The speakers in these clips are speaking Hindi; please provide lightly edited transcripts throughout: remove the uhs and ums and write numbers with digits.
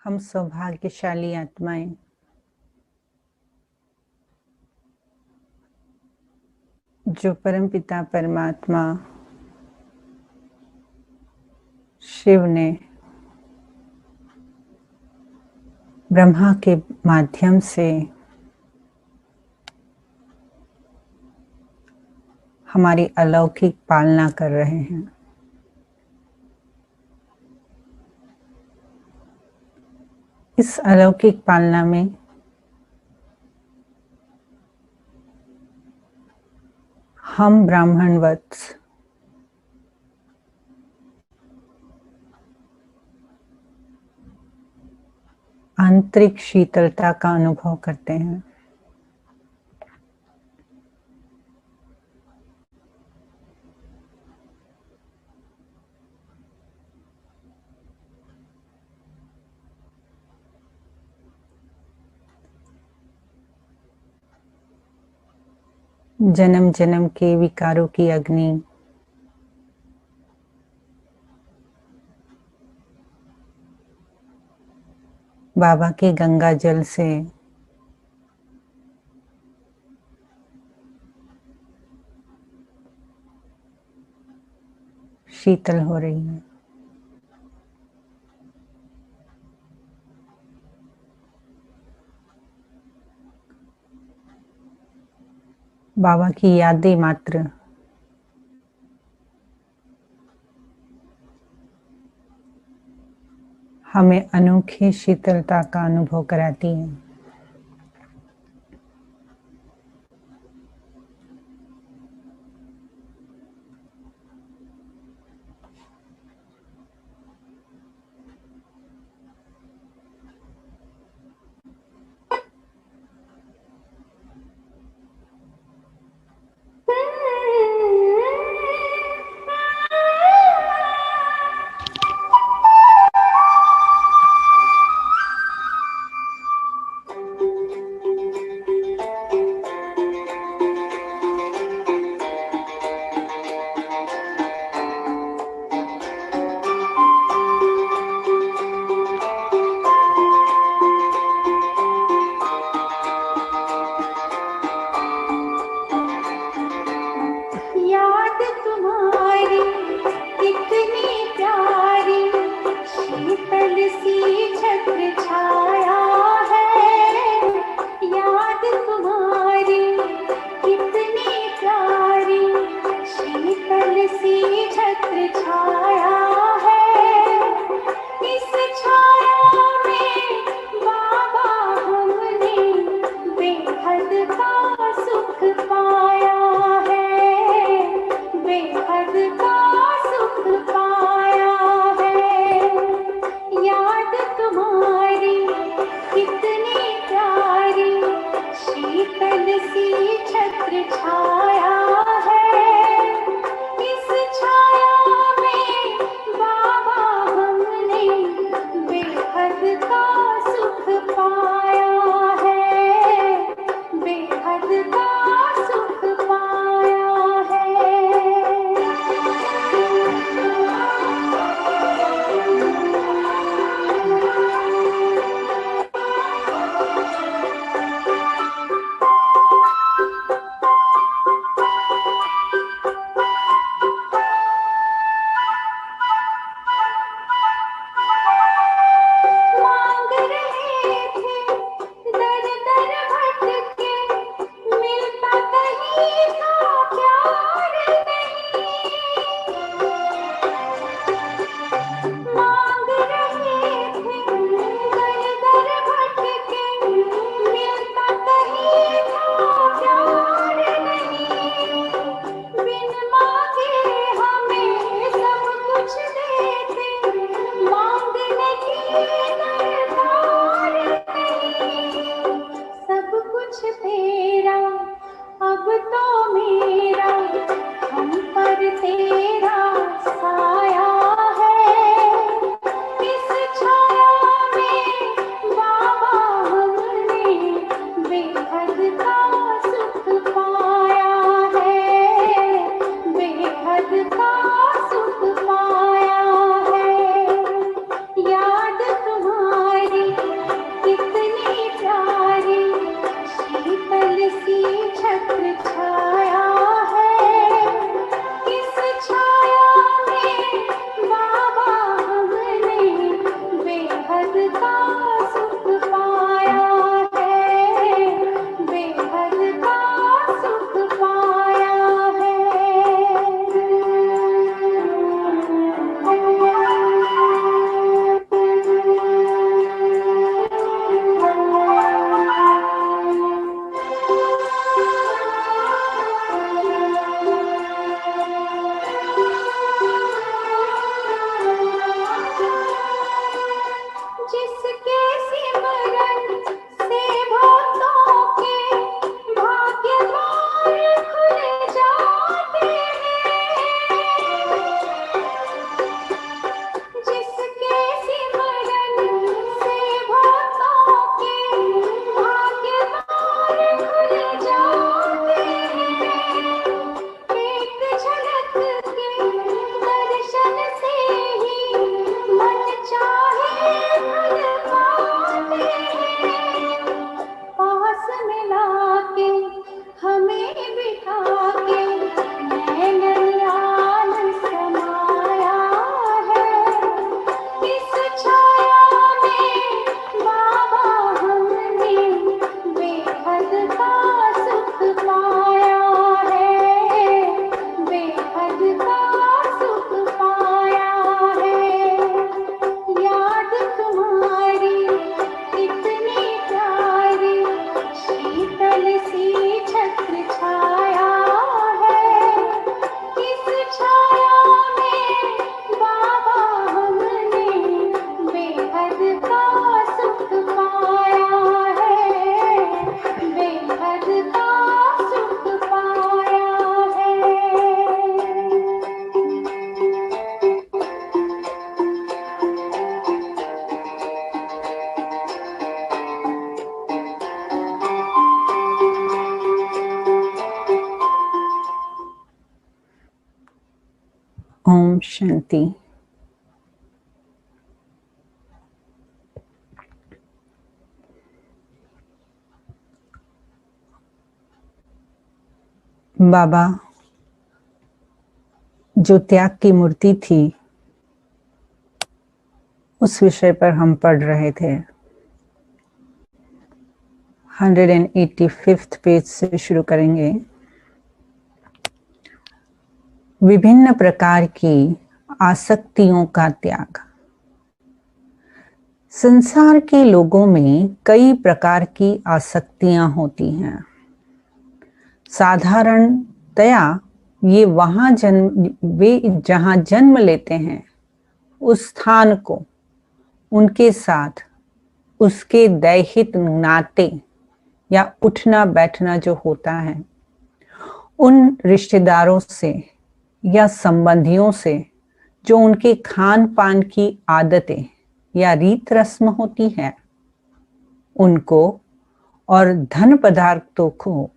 हम सौभाग्यशाली आत्माएं जो परमपिता परमात्मा शिव ने ब्रह्मा के माध्यम से हमारी अलौकिक पालना कर रहे हैं। इस अलौकिक पालना में हम ब्राह्मण वत्स आंतरिक शीतलता का अनुभव करते हैं। जन्म जन्म के विकारों की अग्नि बाबा के गंगा जल से शीतल हो रही है। बाबा की यादें मात्र हमें अनोखी शीतलता का अनुभव कराती हैं। शांति। बाबा जो त्याग की मूर्ति थी उस विषय पर हम पढ़ रहे थे। 185 पेज से शुरू करेंगे। विभिन्न प्रकार की आसक्तियों का त्याग। संसार के लोगों में कई प्रकार की आसक्तियां होती हैं। साधारणतया वे जहां जन्म लेते हैं उस स्थान को, उनके साथ उसके दैहिक नाते या उठना बैठना जो होता है, उन रिश्तेदारों से या संबंधियों से जो उनके खान पान की आदतें या रीत रस्म होती है, उनको और धन पदार्थों को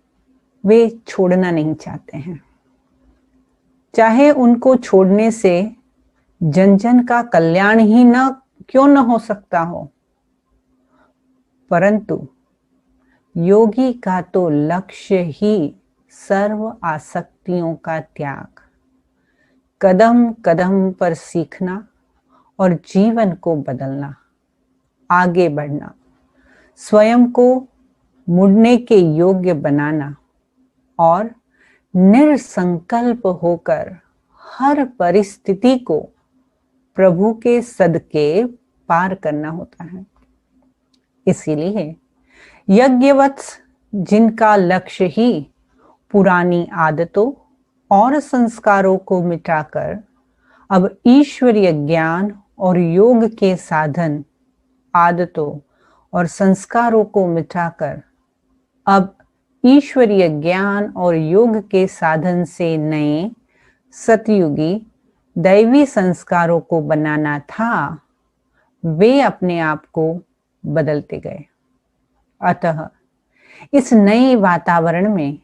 वे छोड़ना नहीं चाहते हैं। चाहे उनको छोड़ने से जन जन का कल्याण ही क्यों न हो सकता हो, परंतु योगी का तो लक्ष्य ही सर्व आसक्तियों का त्याग, कदम कदम पर सीखना और जीवन को बदलना, आगे बढ़ना, स्वयं को मुड़ने के योग्य बनाना और निर्संकल्प होकर हर परिस्थिति को प्रभु के सदके पार करना होता है। इसीलिए यज्ञवत्स जिनका लक्ष्य ही पुरानी आदतों और संस्कारों को मिटाकर अब ईश्वरीय ज्ञान और योग के साधन, आदतों और संस्कारों को मिटाकर अब ईश्वरीय ज्ञान और योग के साधन से नए सतयुगी दैवी संस्कारों को बनाना था, वे अपने आप को बदलते गए। अतः इस नए वातावरण में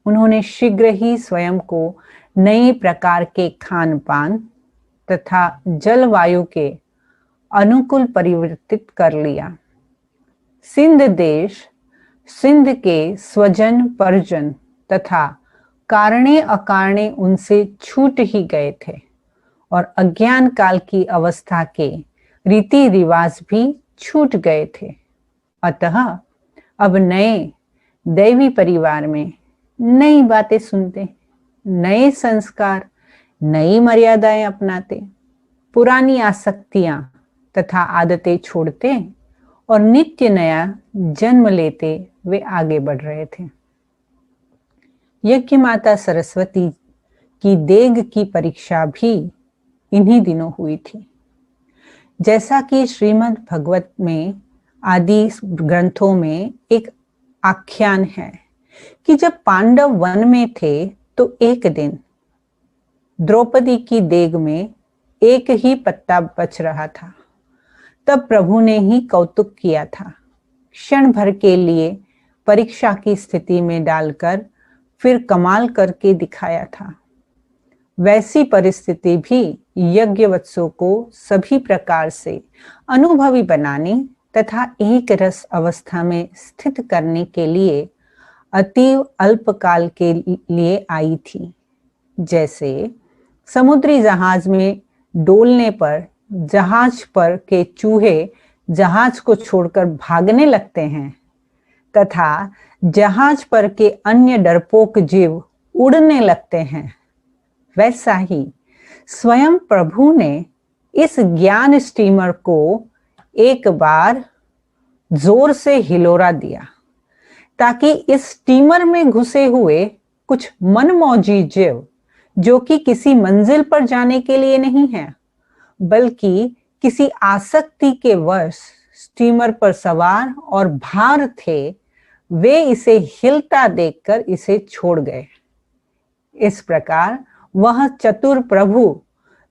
उन्होंने शीघ्र ही स्वयं को नए प्रकार के खान पान तथा जलवायु के अनुकूल परिवर्तित कर लिया। सिंध देश, सिंध के स्वजन परिजन तथा कारणे अकारणे उनसे छूट ही गए थे और अज्ञान काल की अवस्था के रीति रिवाज भी छूट गए थे। अतः अब नए दैवी परिवार में नई बातें सुनते, नए संस्कार, नई मर्यादाएं अपनाते, पुरानी आसक्तियां तथा आदतें छोड़ते और नित्य नया जन्म लेते वे आगे बढ़ रहे थे। यज्ञ माता सरस्वती की देग की परीक्षा भी इन्हीं दिनों हुई थी। जैसा कि श्रीमद् भगवत में आदि ग्रंथों में एक आख्यान है कि जब पांडव वन में थे तो एक दिन द्रौपदी की देग में एक ही पत्ता बच रहा था। तब प्रभु ने ही कौतुक किया था, क्षण भर के लिए परीक्षा की स्थिति में डालकर फिर कमाल करके दिखाया था। वैसी परिस्थिति भी यज्ञवत्सों को सभी प्रकार से अनुभवी बनाने तथा एक रस अवस्था में स्थित करने के लिए अतीव अल्पकाल के लिए आई थी। जैसे समुद्री जहाज में डोलने पर जहाज पर के चूहे जहाज को छोड़कर भागने लगते हैं तथा जहाज पर के अन्य डरपोक जीव उड़ने लगते हैं, वैसा ही स्वयं प्रभु ने इस ज्ञान स्टीमर को एक बार जोर से हिलोरा दिया ताकि इस स्टीमर में घुसे हुए कुछ मनमौजी जीव, जो कि किसी मंजिल पर जाने के लिए नहीं है बल्कि किसी आसक्ति के वश स्टीमर पर सवार और भार थे, वे इसे हिलता देखकर इसे छोड़ गए। इस प्रकार वह चतुर प्रभु,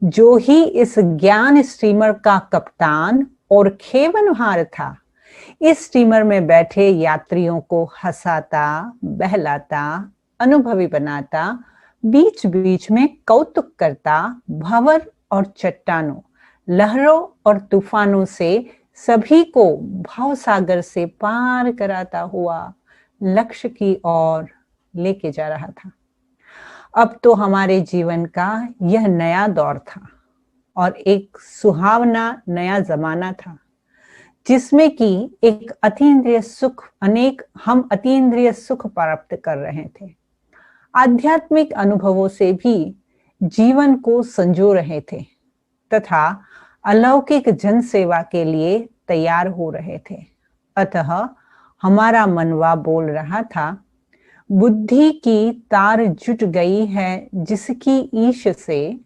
जो ही इस ज्ञान स्टीमर का कप्तान और खेवनहार था, इस स्टीमर में बैठे यात्रियों को हंसाता, बहलाता, अनुभवी बनाता, बीच बीच में कौतुक करता, भंवर और चट्टानों, लहरों और तूफानों से सभी को भाव सागर से पार कराता हुआ लक्ष्य की ओर लेके जा रहा था। अब तो हमारे जीवन का यह नया दौर था और एक सुहावना नया जमाना था, जिसमें कि एक अतीन्द्रिय सुख हम अतीन्द्रिय सुख प्राप्त कर रहे थे। आध्यात्मिक अनुभवों से भी जीवन को संजो रहे थे तथा अलौकिक जन सेवा के लिए तैयार हो रहे थे। अतः हमारा मनवा बोल रहा था, बुद्धि की तार जुट गई है जिसकी ईश से,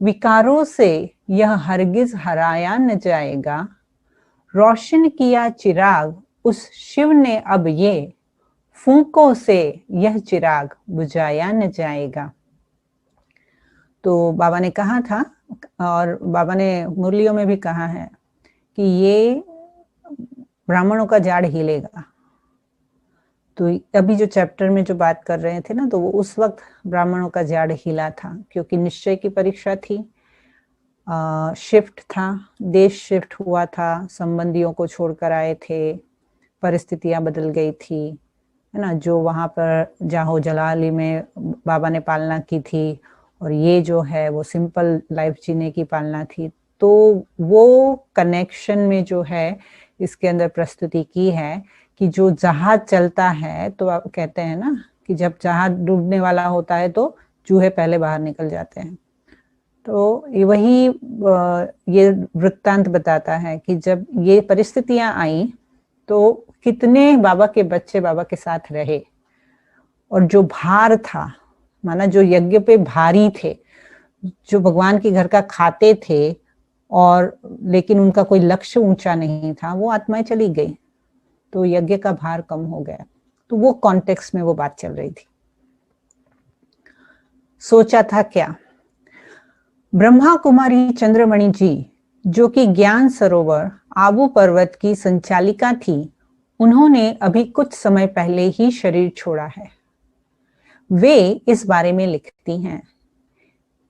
विकारों से यह हरगिज हराया न जाएगा। रोशन किया चिराग उस शिव ने अब ये, फूंकों से यह चिराग बुझाया न जाएगा। तो बाबा ने कहा था, और बाबा ने मुरलियों में भी कहा है कि ये ब्राह्मणों का जाड़ हिलेगा। तो अभी जो चैप्टर में जो बात कर रहे थे ना, तो वो उस वक्त ब्राह्मणों का जाड़ हिला था, क्योंकि निश्चय की परीक्षा थी, शिफ्ट था, देश शिफ्ट हुआ था, संबंधियों को छोड़कर आए थे, परिस्थितियां बदल गई थी, है ना। जो वहां पर जाहो जलाली में बाबा ने पालना की थी, और ये जो है वो सिंपल लाइफ जीने की पालना थी। तो वो कनेक्शन में जो है इसके अंदर प्रस्तुति की है कि जो जहाज चलता है, तो आप कहते हैं ना कि जब जहाज डूबने वाला होता है तो चूहे पहले बाहर निकल जाते हैं। तो वही ये वृत्तांत बताता है कि जब ये परिस्थितियां आई तो कितने बाबा के बच्चे बाबा के साथ रहे, और जो भार था, माना जो यज्ञ पे भारी थे, जो भगवान के घर का खाते थे, और लेकिन उनका कोई लक्ष्य ऊंचा नहीं था, वो आत्माएं चली गई, तो यज्ञ का भार कम हो गया। तो वो कॉन्टेक्स्ट में वो बात चल रही थी। सोचा था क्या, ब्रह्मा कुमारी चंद्रमणि जी, जो कि ज्ञान सरोवर आबू पर्वत की संचालिका थी, उन्होंने अभी कुछ समय पहले ही शरीर छोड़ा है। वे इस बारे में लिखती हैं,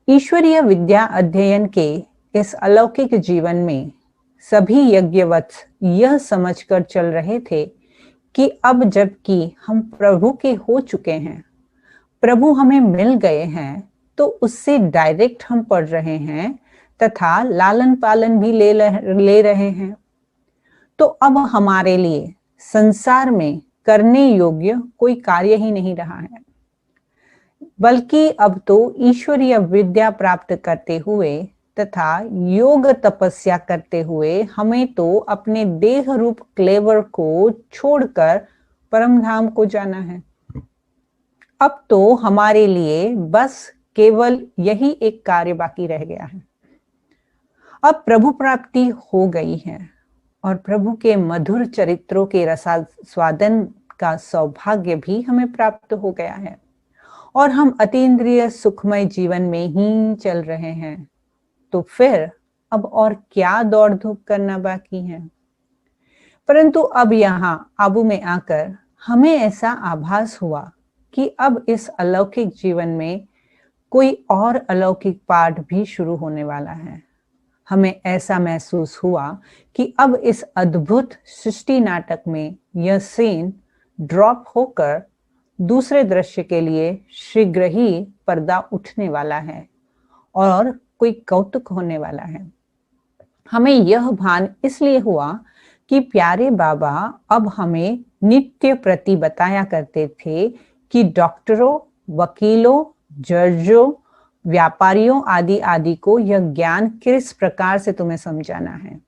ईश्वरीय विद्या अध्ययन के इस अलौकिक जीवन में सभी यज्ञवत्स यह समझकर चल रहे थे कि अब जबकि हम प्रभु के हो चुके हैं, प्रभु हमें मिल गए हैं, तो उससे डायरेक्ट हम पढ़ रहे हैं तथा लालन पालन भी ले रहे हैं। तो अब हमारे लिए संसार में करने योग्य कोई कार्य ही नहीं रहा है, बल्कि अब तो ईश्वरीय विद्या प्राप्त करते हुए तथा योग तपस्या करते हुए हमें तो अपने देह रूप क्लेवर को छोड़कर परम धाम को जाना है। अब तो हमारे लिए बस केवल यही एक कार्य बाकी रह गया है। अब प्रभु प्राप्ति हो गई है और प्रभु के मधुर चरित्रों के रसास्वादन का सौभाग्य भी हमें प्राप्त हो गया है, और हम अतीन्द्रिय सुखमय जीवन में ही चल रहे हैं। तो फिर अब और क्या दौड़ धूप करना बाकी है। परंतु अब यहाँ आबू में आकर हमें ऐसा आभास हुआ कि अब इस अलौकिक जीवन में कोई और अलौकिक पाठ भी शुरू होने वाला है। हमें ऐसा महसूस हुआ कि अब इस अद्भुत सृष्टि नाटक में यह सीन ड्रॉप होकर दूसरे दृश्य के लिए शीघ्र ही पर्दा उठने वाला है और कोई कौतुक होने वाला है। हमें यह भान इसलिए हुआ कि प्यारे बाबा अब हमें नित्य प्रति बताया करते थे कि डॉक्टरों, वकीलों, जजों, व्यापारियों आदि आदि को यह ज्ञान किस प्रकार से तुम्हें समझाना है।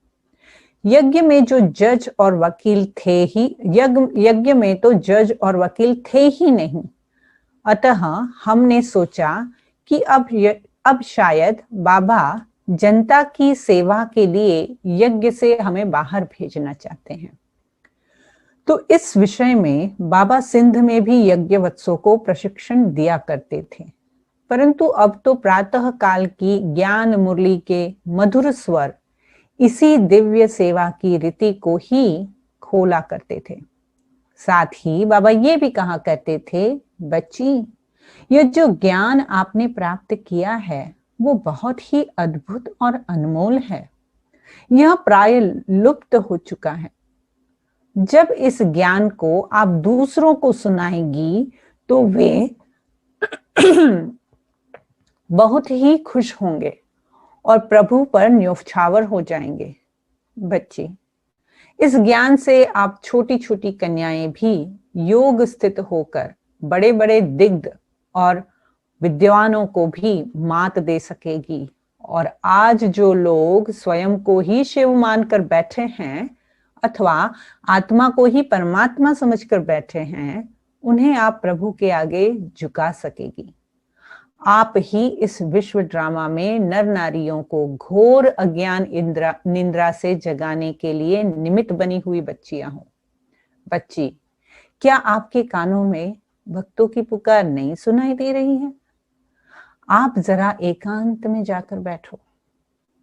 यज्ञ में जो जज और वकील थे ही यज्ञ में तो जज और वकील थे ही नहीं। अतः हमने सोचा कि अब शायद बाबा जनता की सेवा के लिए यज्ञ से हमें बाहर भेजना चाहते हैं। तो इस विषय में बाबा सिंध में भी यज्ञवत्सों को प्रशिक्षण दिया करते थे, परंतु अब तो प्रातः काल की ज्ञान मुरली के मधुर स्वर इसी दिव्य सेवा की रीति को ही खोला करते थे। साथ ही बाबा ये भी कहा करते थे, बच्ची, यह जो ज्ञान आपने प्राप्त किया है वो बहुत ही अद्भुत और अनमोल है। यह प्राय लुप्त हो चुका है। जब इस ज्ञान को आप दूसरों को सुनाएंगी तो वे बहुत ही खुश होंगे और प्रभु पर न्योछावर हो जाएंगे। बच्चे, इस ज्ञान से आप छोटी छोटी कन्याएं भी योग स्थित होकर बड़े बड़े दिग्ध और विद्वानों को भी मात दे सकेगी। और आज जो लोग स्वयं को ही शिव मानकर बैठे हैं अथवा आत्मा को ही परमात्मा समझकर बैठे हैं, उन्हें आप प्रभु के आगे झुका सकेगी। आप ही इस विश्व ड्रामा में नर नारियों को घोर अज्ञान निंद्रा से जगाने के लिए निमित्त बनी हुई बच्चियां हो। बच्ची, क्या आपके कानों में भक्तों की पुकार नहीं सुनाई दे रही है? आप जरा एकांत में जाकर बैठो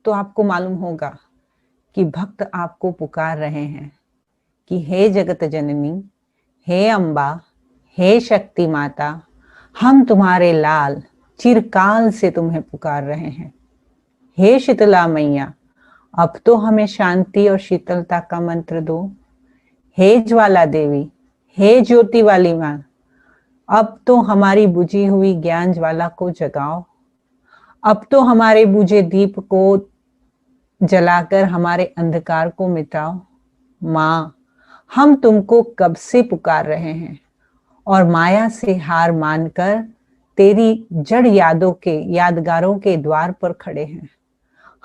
तो आपको मालूम होगा कि भक्त आपको पुकार रहे हैं कि हे जगत जननी, हे अम्बा, हे शक्ति माता, हम तुम्हारे लाल चिरकाल से तुम्हें पुकार रहे हैं। हे शीतला मैया, अब तो हमें शांति और शीतलता का मंत्र दो। हे ज्वाला देवी, हे ज्योति वाली मां, अब तो हमारी बुझी हुई ज्ञान ज्वाला को जगाओ। अब तो हमारे बुझे दीप को जलाकर हमारे अंधकार को मिटाओ। मां, हम तुमको कब से पुकार रहे हैं और माया से हार मानकर तेरी जड़ यादगारों के द्वार पर खड़े हैं।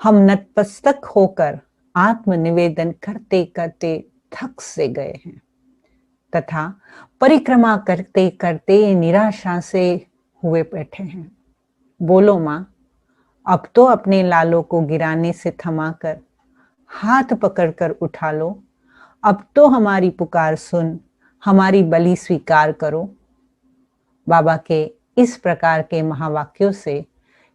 हम नतमस्तक होकर आत्मनिवेदन करते करते थक से गए हैं तथा परिक्रमा करते करते निराशा से हुए बैठे हैं। बोलो मां, अब तो अपने लालों को गिराने से थमाकर हाथ पकड़कर उठा लो। अब तो हमारी पुकार सुन, हमारी बलि स्वीकार करो। बाबा के इस प्रकार के महावाक्यों से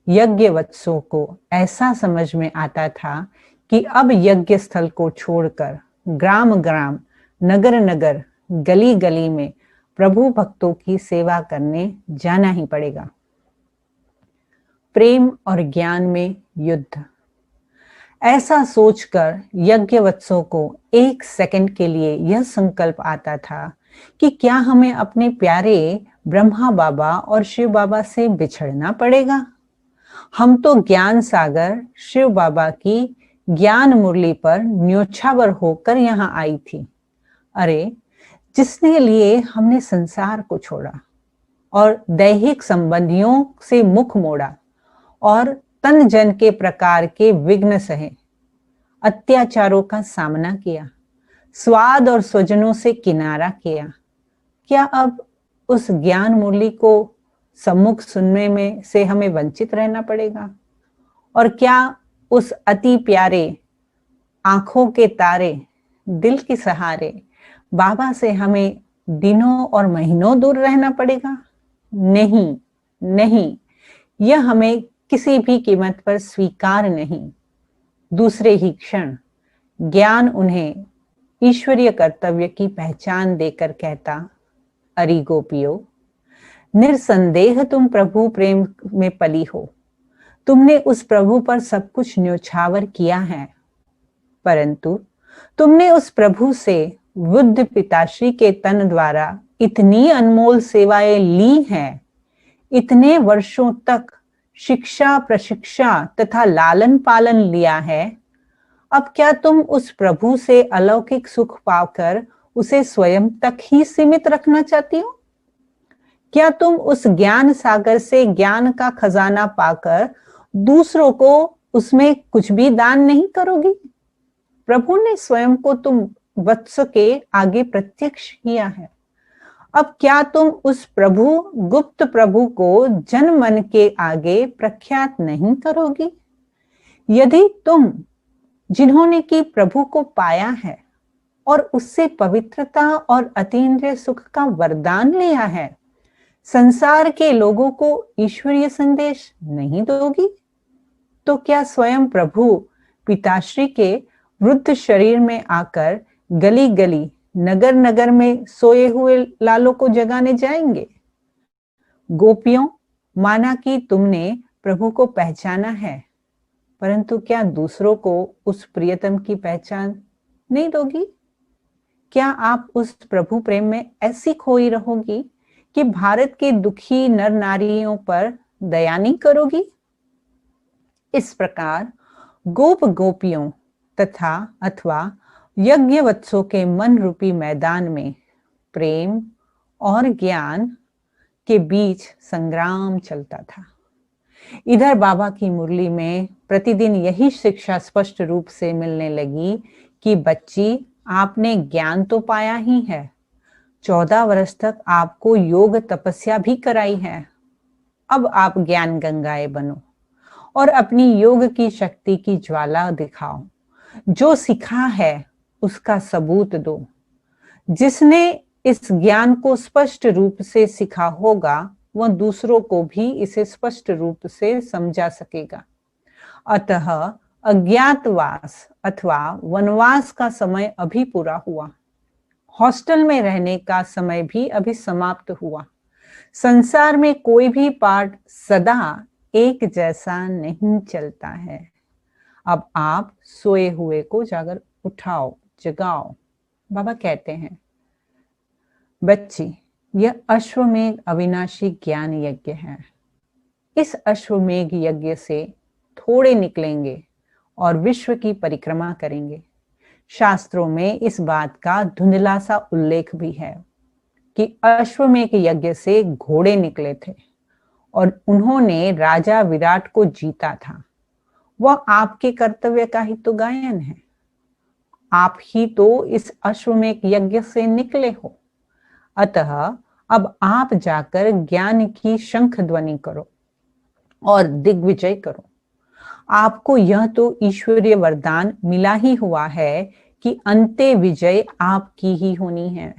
यज्ञवत्सों को ऐसा समझ में आता था कि अब यज्ञ स्थल को छोड़कर ग्राम ग्राम, नगर नगर, गली गली में प्रभु भक्तों की सेवा करने जाना ही पड़ेगा। प्रेम और ज्ञान में युद्ध, ऐसा सोचकर यज्ञवत्सों को एक सेकंड के लिए यह संकल्प आता था कि क्या हमें अपने प्यारे ब्रह्मा बाबा और शिव बाबा से बिछड़ना पड़ेगा। हम तो ज्ञान सागर शिव बाबा की ज्ञान मुरली पर न्योछावर होकर यहाँ आई थी। अरे, जिसने लिए हमने संसार को छोड़ा और दैहिक संबंधियों से मुख मोड़ा और तन जन के प्रकार के विघ्न सहे, अत्याचारों का सामना किया, स्वाद और स्वजनों से किनारा किया, क्या अब उस ज्ञान मुरली को सम्मुख सुनने में से हमें वंचित रहना पड़ेगा? और क्या उस अति प्यारे आंखों के तारे, दिल के सहारे बाबा से हमें दिनों और महीनों दूर रहना पड़ेगा? नहीं, नहीं, यह हमें किसी भी कीमत पर स्वीकार नहीं। दूसरे ही क्षण ज्ञान उन्हें ईश्वरीय कर्तव्य की पहचान देकर कहता, अरे गोपियों, निर्संदेह तुम प्रभु प्रेम में पली हो। तुमने उस प्रभु पर सब कुछ न्योछावर किया है, परंतु तुमने उस प्रभु से बुद्ध पिताश्री के तन द्वारा इतनी अनमोल सेवाएं ली हैं, इतने वर्षों तक शिक्षा प्रशिक्षा तथा लालन पालन लिया है। अब क्या तुम उस प्रभु से अलौकिक सुख पाकर उसे स्वयं तक ही सीमित रखना चाहती हो? क्या तुम उस ज्ञान सागर से ज्ञान का खजाना पाकर दूसरों को उसमें कुछ भी दान नहीं करोगी? प्रभु ने स्वयं को तुम वत्स के आगे प्रत्यक्ष किया है। अब क्या तुम उस प्रभु, गुप्त प्रभु को जन मन के आगे प्रख्यात नहीं करोगी? यदि तुम, जिन्होंने कि प्रभु को पाया है और उससे पवित्रता और अतीन्द्रिय सुख का वरदान लिया है, संसार के लोगों को ईश्वरीय संदेश नहीं दोगी, तो क्या स्वयं प्रभु पिताश्री के वृद्ध शरीर में आकर गली गली, नगर नगर में सोए हुए लालों को जगाने जाएंगे? गोपियों, माना कि तुमने प्रभु को पहचाना है, परंतु क्या दूसरों को उस प्रियतम की पहचान नहीं दोगी? क्या आप उस प्रभु प्रेम में ऐसी खोई रहोगी कि भारत के दुखी नर नारियों पर दया नहीं करोगी? इस प्रकार गोप गोपियों तथा अथवा यज्ञवत्सों के मन रूपी मैदान में प्रेम और ज्ञान के बीच संग्राम चलता था। इधर बाबा की मुरली में प्रतिदिन यही शिक्षा स्पष्ट रूप से मिलने लगी कि बच्ची, आपने ज्ञान तो पाया ही है, 14 वर्ष तक आपको योग तपस्या भी कराई है, अब आप ज्ञान गंगाएं बनो और अपनी योग की शक्ति की ज्वाला दिखाओ। जो सीखा है उसका सबूत दो। जिसने इस ज्ञान को स्पष्ट रूप से सीखा होगा वह दूसरों को भी इसे स्पष्ट रूप से समझा सकेगा। अतः अज्ञातवास अथवा वनवास का समय अभी पूरा हुआ। हॉस्टल में रहने का समय भी अभी समाप्त हुआ। संसार में कोई भी पाठ सदा एक जैसा नहीं चलता है। अब आप सोए हुए को जागर उठाओ, जगाओ। बाबा कहते हैं, बच्ची, यह अश्वमेघ अविनाशी ज्ञान यज्ञ है। इस अश्वमेघ यज्ञ से थोड़े निकलेंगे और विश्व की परिक्रमा करेंगे। शास्त्रों में इस बात का धुंधला सा उल्लेख भी है कि अश्वमेघ यज्ञ से घोड़े निकले थे और उन्होंने राजा विराट को जीता था। वह आपके कर्तव्य का ही तो गायन है। आप ही तो इस अश्वमेघ यज्ञ से निकले हो। अतः अब आप जाकर ज्ञान की शंख ध्वनि करो और दिग्विजय करो। आपको यह तो ईश्वरीय वरदान मिला ही हुआ है कि अंते विजय आपकी ही होनी है।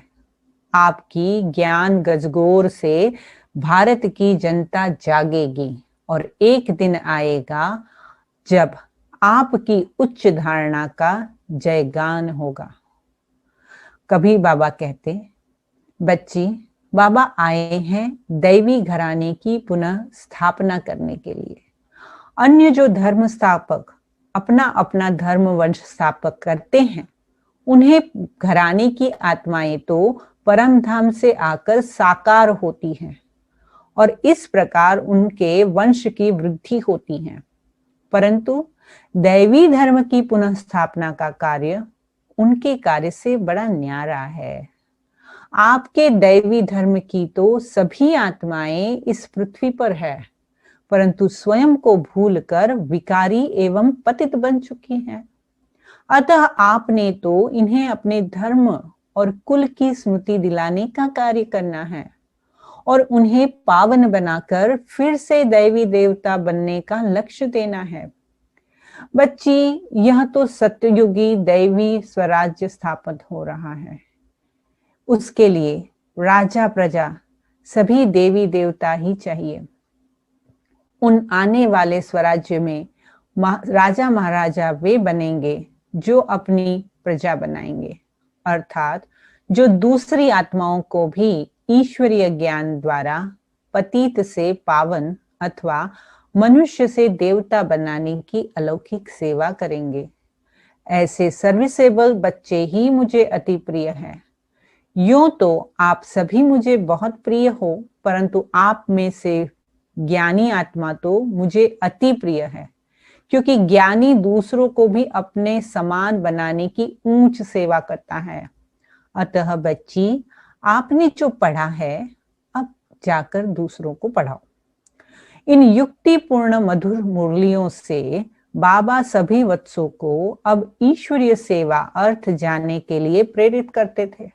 आपकी ज्ञान गजगोर से भारत की जनता जागेगी और एक दिन आएगा जब आपकी उच्च धारणा का जयगान होगा। कभी बाबा कहते, बच्ची, बाबा आए हैं दैवी घराने की पुनः स्थापना करने के लिए। अन्य जो धर्म स्थापक अपना अपना धर्म वंश स्थापक करते हैं, उन्हें घराने की आत्माएं तो परम धाम से आकर साकार होती हैं और इस प्रकार उनके वंश की वृद्धि होती है। परंतु दैवी धर्म की पुनः स्थापना का कार्य उनके कार्य से बड़ा न्यारा है। आपके दैवी धर्म की तो सभी आत्माएं इस पृथ्वी पर है, परंतु स्वयं को भूलकर विकारी एवं पतित बन चुकी हैं। अतः आपने तो इन्हें अपने धर्म और कुल की स्मृति दिलाने का कार्य करना है और उन्हें पावन बनाकर फिर से दैवी देवता बनने का लक्ष्य देना है। बच्ची, यह तो सत्ययुगी दैवी स्वराज्य स्थापित हो रहा है। उसके लिए राजा प्रजा सभी देवी देवता ही चाहिए। उन आने वाले स्वराज्य में राजा महाराजा वे बनेंगे जो अपनी प्रजा बनाएंगे, अर्थात जो दूसरी आत्माओं को भी ईश्वरीय ज्ञान द्वारा पतित से पावन अथवा मनुष्य से देवता बनाने की अलौकिक सेवा करेंगे। ऐसे सर्विसेबल बच्चे ही मुझे अति प्रिय हैं। यूं तो आप सभी मुझे बहुत प्रिय हो, परंतु आप में से ज्ञानी आत्मा तो मुझे अति प्रिय है, क्योंकि ज्ञानी दूसरों को भी अपने समान बनाने की ऊंच सेवा करता है। अतः बच्ची, आपने जो पढ़ा है अब जाकर दूसरों को पढ़ाओ। इन युक्तिपूर्ण मधुर मुरलियों से बाबा सभी वत्सों को अब ईश्वरीय सेवा अर्थ जानने के लिए प्रेरित करते थे।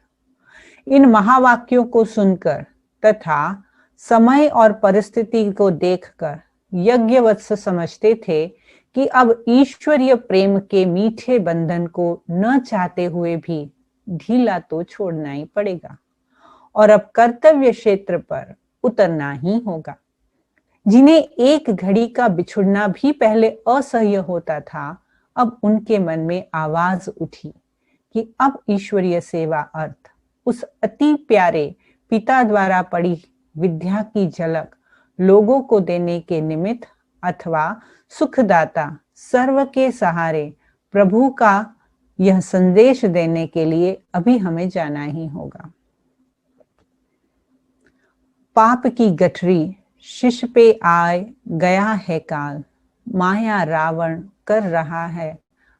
इन महावाक्यों को सुनकर तथा समय और परिस्थिति को देखकर यज्ञवत्स समझते थे कि अब ईश्वरीय प्रेम के मीठे बंधन को न चाहते हुए भी ढीला तो छोड़ना ही पड़ेगा और अब कर्तव्य क्षेत्र पर उतरना ही होगा। जिन्हें एक घड़ी का बिछुड़ना भी पहले असह्य होता था, अब उनके मन में आवाज उठी कि अब ईश्वरीय सेवा अर्थ उस अति प्यारे पिता द्वारा पढ़ी विद्या की झलक लोगों को देने के निमित्त अथवा सुखदाता सर्व के सहारे प्रभु का यह संदेश देने के लिए अभी हमें जाना ही होगा। पाप की गठरी शिष्य पे आए गया है काल, माया रावण कर रहा है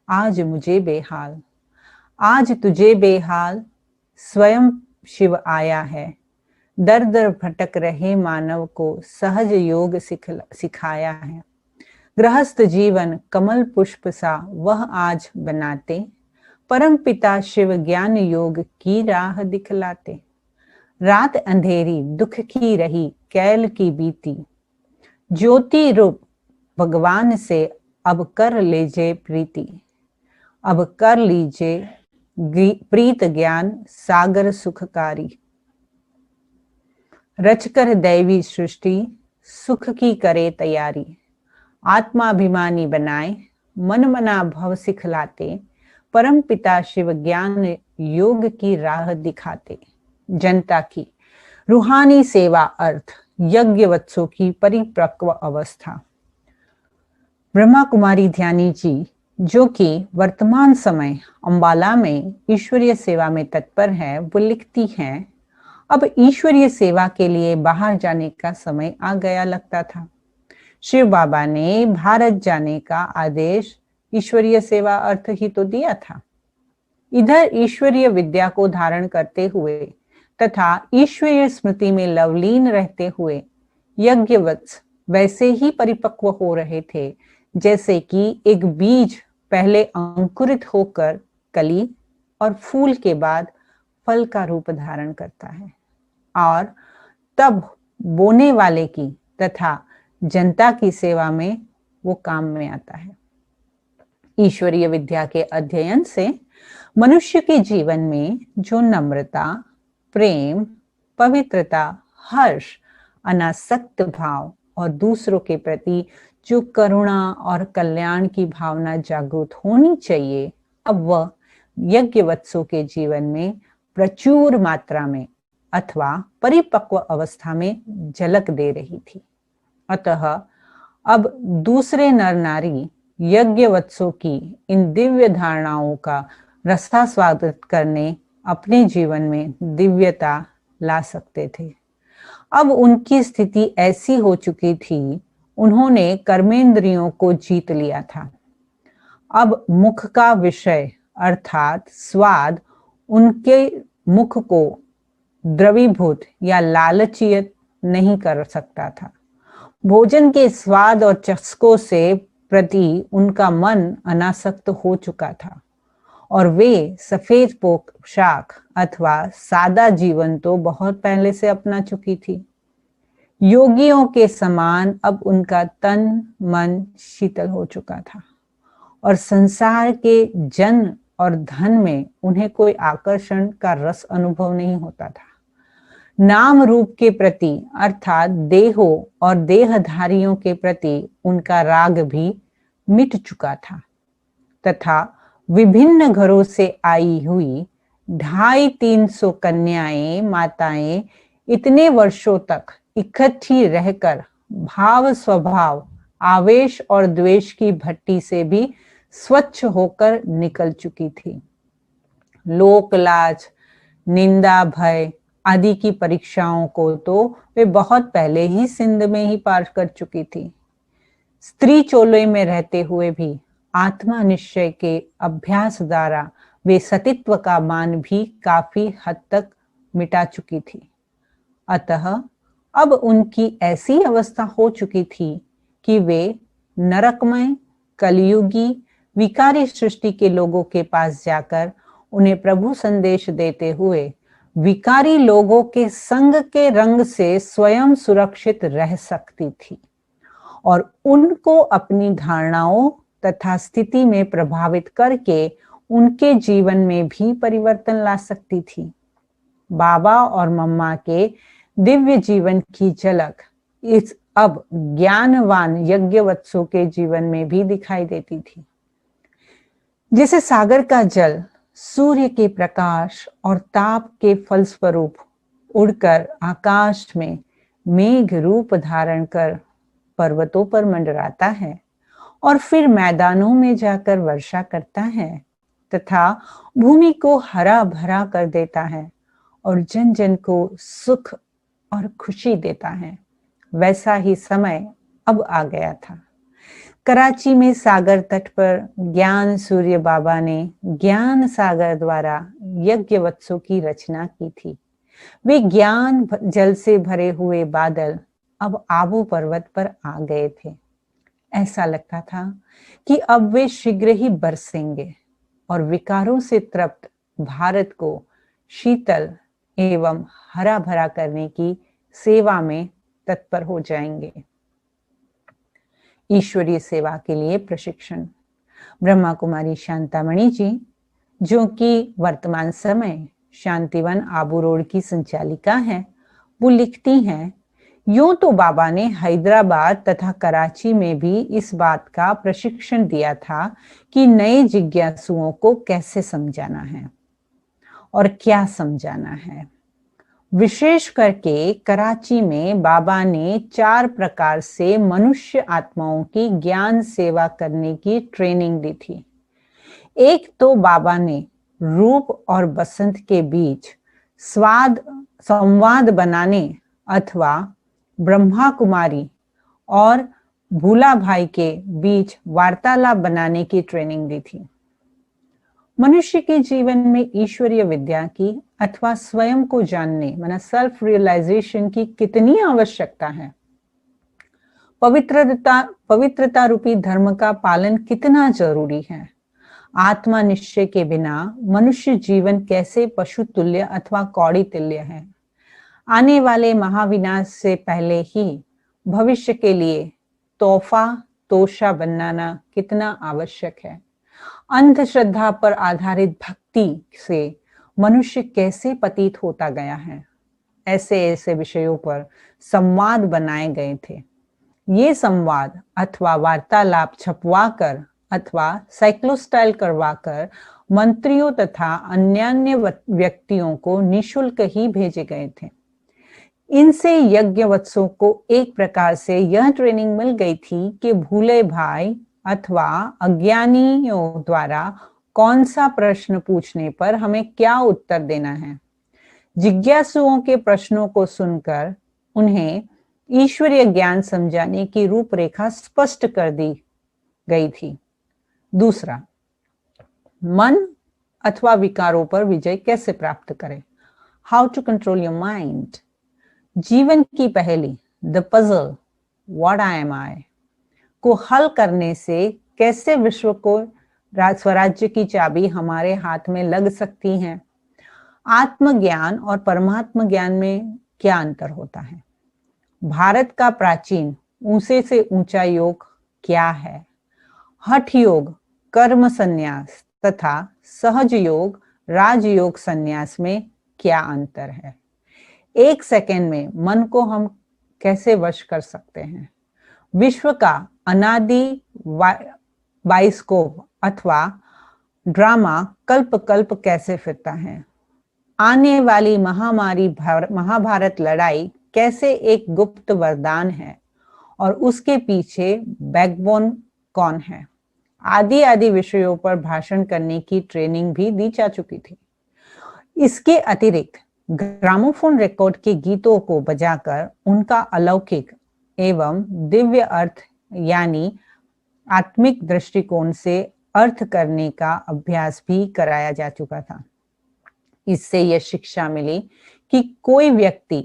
आज मुझे बेहाल। आज तुझे बेहाल स्वयं शिव आया है, दर दर भटक रहे मानव को सहज योग सिखाया है। गृहस्थ जीवन कमल पुष्प सा वह आज बनाते, परम पिता शिव ज्ञान योग की राह दिखलाते। रात अंधेरी दुख की रही कैल की बीती, ज्योति रूप भगवान से अब कर लीजिए प्रीति। अब कर लीजिए प्रीत ज्ञान सागर सुखकारी। रचकर दैवी सृष्टि सुख की करे तैयारी। आत्माभिमानी बनाए मन मना भव सिखलाते, परम पिता शिव ज्ञान योग की राह दिखाते। जनता की रूहानी सेवा अर्थ यज्ञ वत्सों की परिपक्व अवस्था। ब्रह्मा कुमारी ध्यानी जी, जो कि वर्तमान समय अंबाला में ईश्वरीय सेवा में तत्पर है, वो लिखती हैं, अब ईश्वरीय सेवा के लिए बाहर जाने का समय आ गया लगता था। शिव बाबा ने भारत जाने का आदेश ईश्वरीय सेवा अर्थ ही तो दिया था। इधर ईश्वरीय विद्या को धारण करते हुए तथा ईश्वरीय स्मृति में लवलीन रहते हुए यज्ञवत्स वैसे ही परिपक्व हो रहे थे जैसे कि एक बीज पहले अंकुरित होकर कली और फूल के बाद फल का रूप धारण करता है और तब बोने वाले की तथा जनता की सेवा में वो काम में आता है। ईश्वरीय विद्या के अध्ययन से मनुष्य के जीवन में जो नम्रता, प्रेम, पवित्रता, हर्ष, अनासक्त भाव और दूसरों के प्रति जो करुणा और कल्याण की भावना जागृत होनी चाहिए, अब वह यज्ञवत्सों के जीवन में प्रचुर मात्रा में अथवा परिपक्व अवस्था में झलक दे रही थी। अतः अब दूसरे नर नारी यज्ञवत्सों की इन दिव्य धारणाओं का रसास्वाद करने अपने जीवन में दिव्यता ला सकते थे। अब उनकी स्थिति ऐसी हो चुकी थी, उन्होंने कर्मेंद्रियों को जीत लिया था। अब मुख का विषय अर्थात स्वाद उनके मुख को द्रवीभूत या लालचियत नहीं कर सकता था। भोजन के स्वाद और चस्कों से प्रति उनका मन अनासक्त हो चुका था और वे सफेद पोशाक अथवा सादा जीवन तो बहुत पहले से अपना चुकी थी। योगियों के समान अब उनका तन मन शीतल हो चुका था और संसार के जन और धन में उन्हें कोई आकर्षण का रस अनुभव नहीं होता था। नाम रूप के प्रति अर्थात देहों और देहधारियों के प्रति उनका राग भी मिट चुका था तथा विभिन्न घरों से आई हुई 250-300 कन्याएं माताएं इतने वर्षों तक इकट्ठी रहकर भाव स्वभाव आवेश और द्वेष की भट्टी से भी स्वच्छ होकर निकल चुकी थी। लोक लाज, निंदा, भय आदि की परीक्षाओं को तो वे बहुत पहले ही सिंध में ही पार कर चुकी थी। स्त्री चोले में रहते हुए भी आत्मा निश्चय के अभ्यास द्वारा वे सतीत्व का मान भी काफी हद तक मिटा चुकी थी। अतः अब उनकी ऐसी अवस्था हो चुकी थी कि वे नरकमय कलयुगी विकारी सृष्टि के लोगों के पास जाकर उन्हें प्रभु संदेश देते हुए विकारी लोगों के संग के रंग से स्वयं सुरक्षित रह सकती थी और उनको अपनी धारणाओं तथा स्थिति में प्रभावित करके उनके जीवन में भी परिवर्तन ला सकती थी। बाबा और मम्मा के दिव्य जीवन की झलक इस अब ज्ञानवान यज्ञवत्सों के जीवन में भी दिखाई देती थी। जैसे सागर का जल सूर्य के प्रकाश और ताप के फलस्वरूप उड़कर आकाश में मेघ रूप धारण कर पर्वतों पर मंडराता है और फिर मैदानों में जाकर वर्षा करता है तथा भूमि को हरा भरा कर देता है और जन जन को सुख और खुशी देता है, वैसा ही समय अब आ गया था। कराची में सागर तट पर ज्ञान सूर्य बाबा ने ज्ञान सागर द्वारा यज्ञ वत्सों की रचना की थी। वे ज्ञान जल से भरे हुए बादल अब आबू पर्वत पर आ गए थे। ऐसा लगता था कि अब वे शीघ्र ही बरसेंगे और विकारों से तृप्त भारत को शीतल एवं हरा भरा करने की सेवा में तत्पर हो जाएंगे। ईश्वरीय सेवा के लिए प्रशिक्षण। ब्रह्मा कुमारी शांतामणि जी, जो कि वर्तमान समय शांतिवन आबू रोड की संचालिका हैं, वो लिखती हैं, यूं तो बाबा ने हैदराबाद तथा कराची में भी इस बात का प्रशिक्षण दिया था कि नए जिज्ञासुओं को कैसे समझाना है और क्या समझाना है। विशेष करके कराची में बाबा ने 4 प्रकार से मनुष्य आत्माओं की ज्ञान सेवा करने की ट्रेनिंग दी थी। एक तो बाबा ने रूप और बसंत के बीच संवाद बनाने अथवा ब्रह्मा कुमारी और भूला भाई के बीच वार्तालाप बनाने की ट्रेनिंग दी थी। मनुष्य के जीवन में ईश्वरीय विद्या की अथवा स्वयं को जानने माना सेल्फ रियलाइजेशन की कितनी आवश्यकता है। पवित्रता रूपी धर्म का पालन कितना जरूरी है। आत्मा निश्चय के बिना मनुष्य जीवन कैसे पशु तुल्य अथवा कौड़ी तुल्य है। आने वाले महाविनाश से पहले ही भविष्य के लिए तोशा बनाना कितना आवश्यक है। अंधश्रद्धा पर आधारित भक्ति से मनुष्य कैसे पतित होता गया है। ऐसे विषयों पर संवाद बनाए गए थे। ये संवाद अथवा वार्तालाप छपवाकर अथवा साइक्लोस्टाइल करवाकर मंत्रियों तथा अन्य व्यक्तियों को निःशुल्क ही भेजे गए थे। इनसे यज्ञवत्सों को एक प्रकार से यह ट्रेनिंग मिल गई थी कि भूले भाई अथवा अज्ञानियों द्वारा कौन सा प्रश्न पूछने पर हमें क्या उत्तर देना है। जिज्ञासुओं के प्रश्नों को सुनकर उन्हें ईश्वरीय ज्ञान समझाने की रूपरेखा स्पष्ट कर दी गई थी। दूसरा, मन अथवा विकारों पर विजय कैसे प्राप्त करें। How to control your mind. जीवन की पहेली the puzzle what I am I को हल करने से कैसे विश्व को स्वराज्य की चाबी हमारे हाथ में लग सकती है। आत्मज्ञान और परमात्म ज्ञान में क्या अंतर होता है। भारत का प्राचीन ऊंचे से ऊंचा योग क्या है। हठ योग कर्म संन्यास तथा सहज योग राजयोग संन्यास में क्या अंतर है। 1 सेकेंड में मन को हम कैसे वश कर सकते हैं। विश्व का अनादि बाइस्कोप अथवा ड्रामा कल्प कल्प कैसे फिरता है। आने वाली महाभारत लड़ाई कैसे एक गुप्त वरदान है और उसके पीछे बैकबोन कौन है। आदि विषयों पर भाषण करने की ट्रेनिंग भी दी जा चुकी थी। इसके अतिरिक्त ग्रामोफोन रिकॉर्ड के गीतों को बजाकर उनका अलौकिक एवं दिव्य अर्थ यानी आत्मिक दृष्टिकोण से अर्थ करने का अभ्यास भी कराया जा चुका था। इससे यह शिक्षा मिली कि कोई व्यक्ति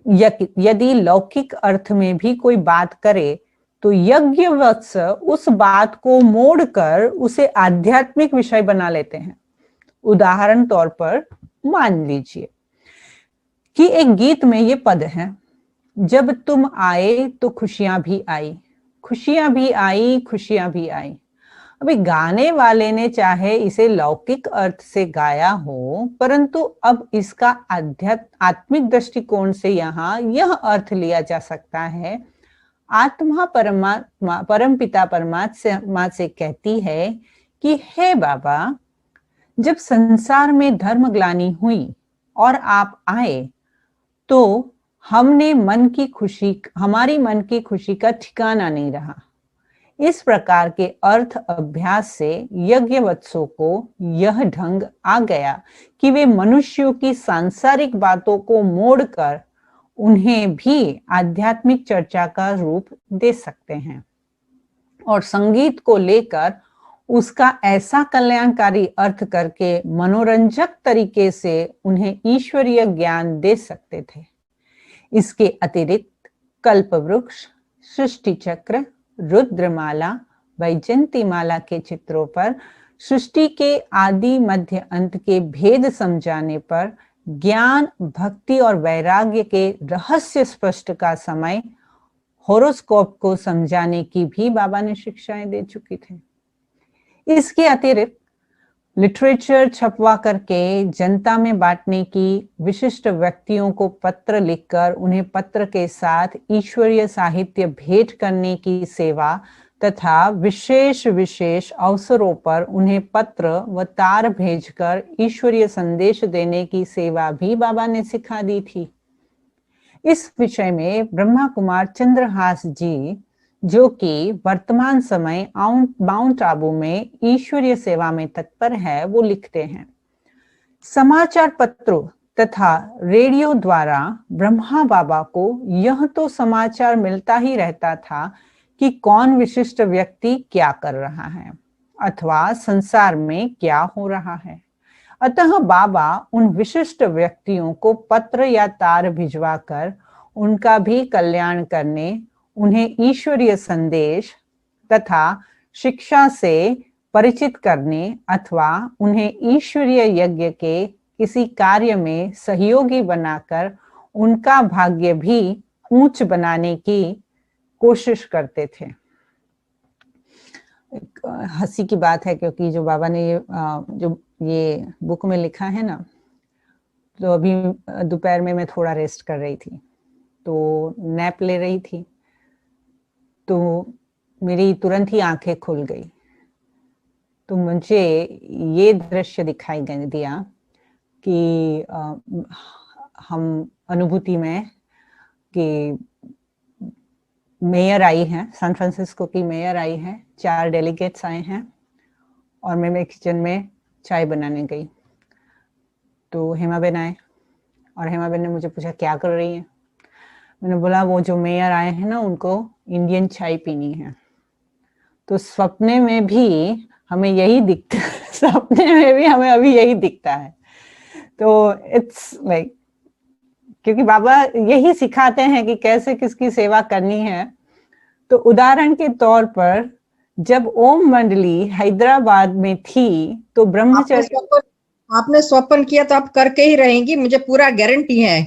यदि लौकिक अर्थ में भी कोई बात करे तो यज्ञवत्स उस बात को मोड़कर उसे आध्यात्मिक विषय बना लेते हैं। उदाहरण तौर पर मान लीजिए कि एक गीत में ये पद है, जब तुम आए तो खुशियां भी आई, खुशियां भी आई, खुशियां भी आई। अभी गाने वाले ने चाहे इसे लौकिक अर्थ से गाया हो, परंतु अब इसका आत्मिक दृष्टिकोण से यहाँ यह अर्थ लिया जा सकता है। आत्मा परमात्मा परमपिता परमात्मा से कहती है कि हे बाबा, जब संसार में धर्म ग्लानि हुई और आप आए तो हमारी मन की खुशी का ठिकाना नहीं रहा। इस प्रकार के अर्थ अभ्यास से यज्ञवत्सों को यह ढंग आ गया कि वे मनुष्यों की सांसारिक बातों को मोड़कर उन्हें भी आध्यात्मिक चर्चा का रूप दे सकते हैं और संगीत को लेकर उसका ऐसा कल्याणकारी अर्थ करके मनोरंजक तरीके से उन्हें ईश्वरीय ज्ञान दे सकते थे। इसके अतिरिक्त कल्पवृक्ष, सृष्टि चक्र, रुद्रमाला, वैजंतीमाला के चित्रों पर सृष्टि के आदि मध्य अंत के भेद समझाने पर ज्ञान, भक्ति और वैराग्य के रहस्य स्पष्ट का समय होरोस्कोप को समझाने की भी बाबा ने शिक्षाएं दे चुकी थे। इसके अतिरिक्त लिटरेचर छपवा करके जनता में बांटने की, विशिष्ट व्यक्तियों को पत्र लिखकर उन्हें पत्र के साथ ईश्वरीय साहित्य भेंट करने की सेवा तथा विशेष अवसरों पर उन्हें पत्र व तार भेजकर ईश्वरीय संदेश देने की सेवा भी बाबा ने सिखा दी थी। इस विषय में ब्रह्मा कुमार चंद्रहास जी, जो कि वर्तमान समय माउंट आबू में ईश्वरीय सेवा में तत्पर है, वो लिखते हैं, समाचार पत्रों तथा रेडियो द्वारा ब्रह्मा बाबा को यह तो समाचार मिलता ही रहता था कि कौन विशिष्ट व्यक्ति क्या कर रहा है अथवा संसार में क्या हो रहा है। अतः बाबा उन विशिष्ट व्यक्तियों को पत्र या तार भिजवाकर उनका भी कल्याण करने, उन्हें ईश्वरीय संदेश तथा शिक्षा से परिचित करने अथवा उन्हें ईश्वरीय यज्ञ के किसी कार्य में सहयोगी बनाकर उनका भाग्य भी ऊंच बनाने की कोशिश करते थे। हंसी की बात है क्योंकि जो बाबा ने ये बुक में लिखा है ना, तो अभी दोपहर में मैं थोड़ा रेस्ट कर रही थी, तो नैप ले रही थी, तो मेरी तुरंत ही आंखें खुल गई। तो मुझे ये दृश्य दिखाई दिया कि हम अनुभूति में कि मेयर आई है, सैन फ्रांसिस्को की मेयर आई है, 4 डेलीगेट्स आए हैं और मैं किचन में चाय बनाने गई। तो हेमा बेन आए और हेमा बेन ने मुझे पूछा क्या कर रही है। मैंने बोला वो जो मेयर आए हैं ना, उनको इंडियन चाय पीनी है। तो सपने में भी हमें यही दिखता है, सपने में भी हमें अभी यही दिखता है। तो इट्स लाइक क्योंकि बाबा यही सिखाते हैं कि कैसे किसकी सेवा करनी है। तो उदाहरण के तौर पर जब ओम मंडली हैदराबाद में थी तो ब्रह्मचर्य आपने स्वप्न किया तो आप करके ही रहेंगी, मुझे पूरा गारंटी है।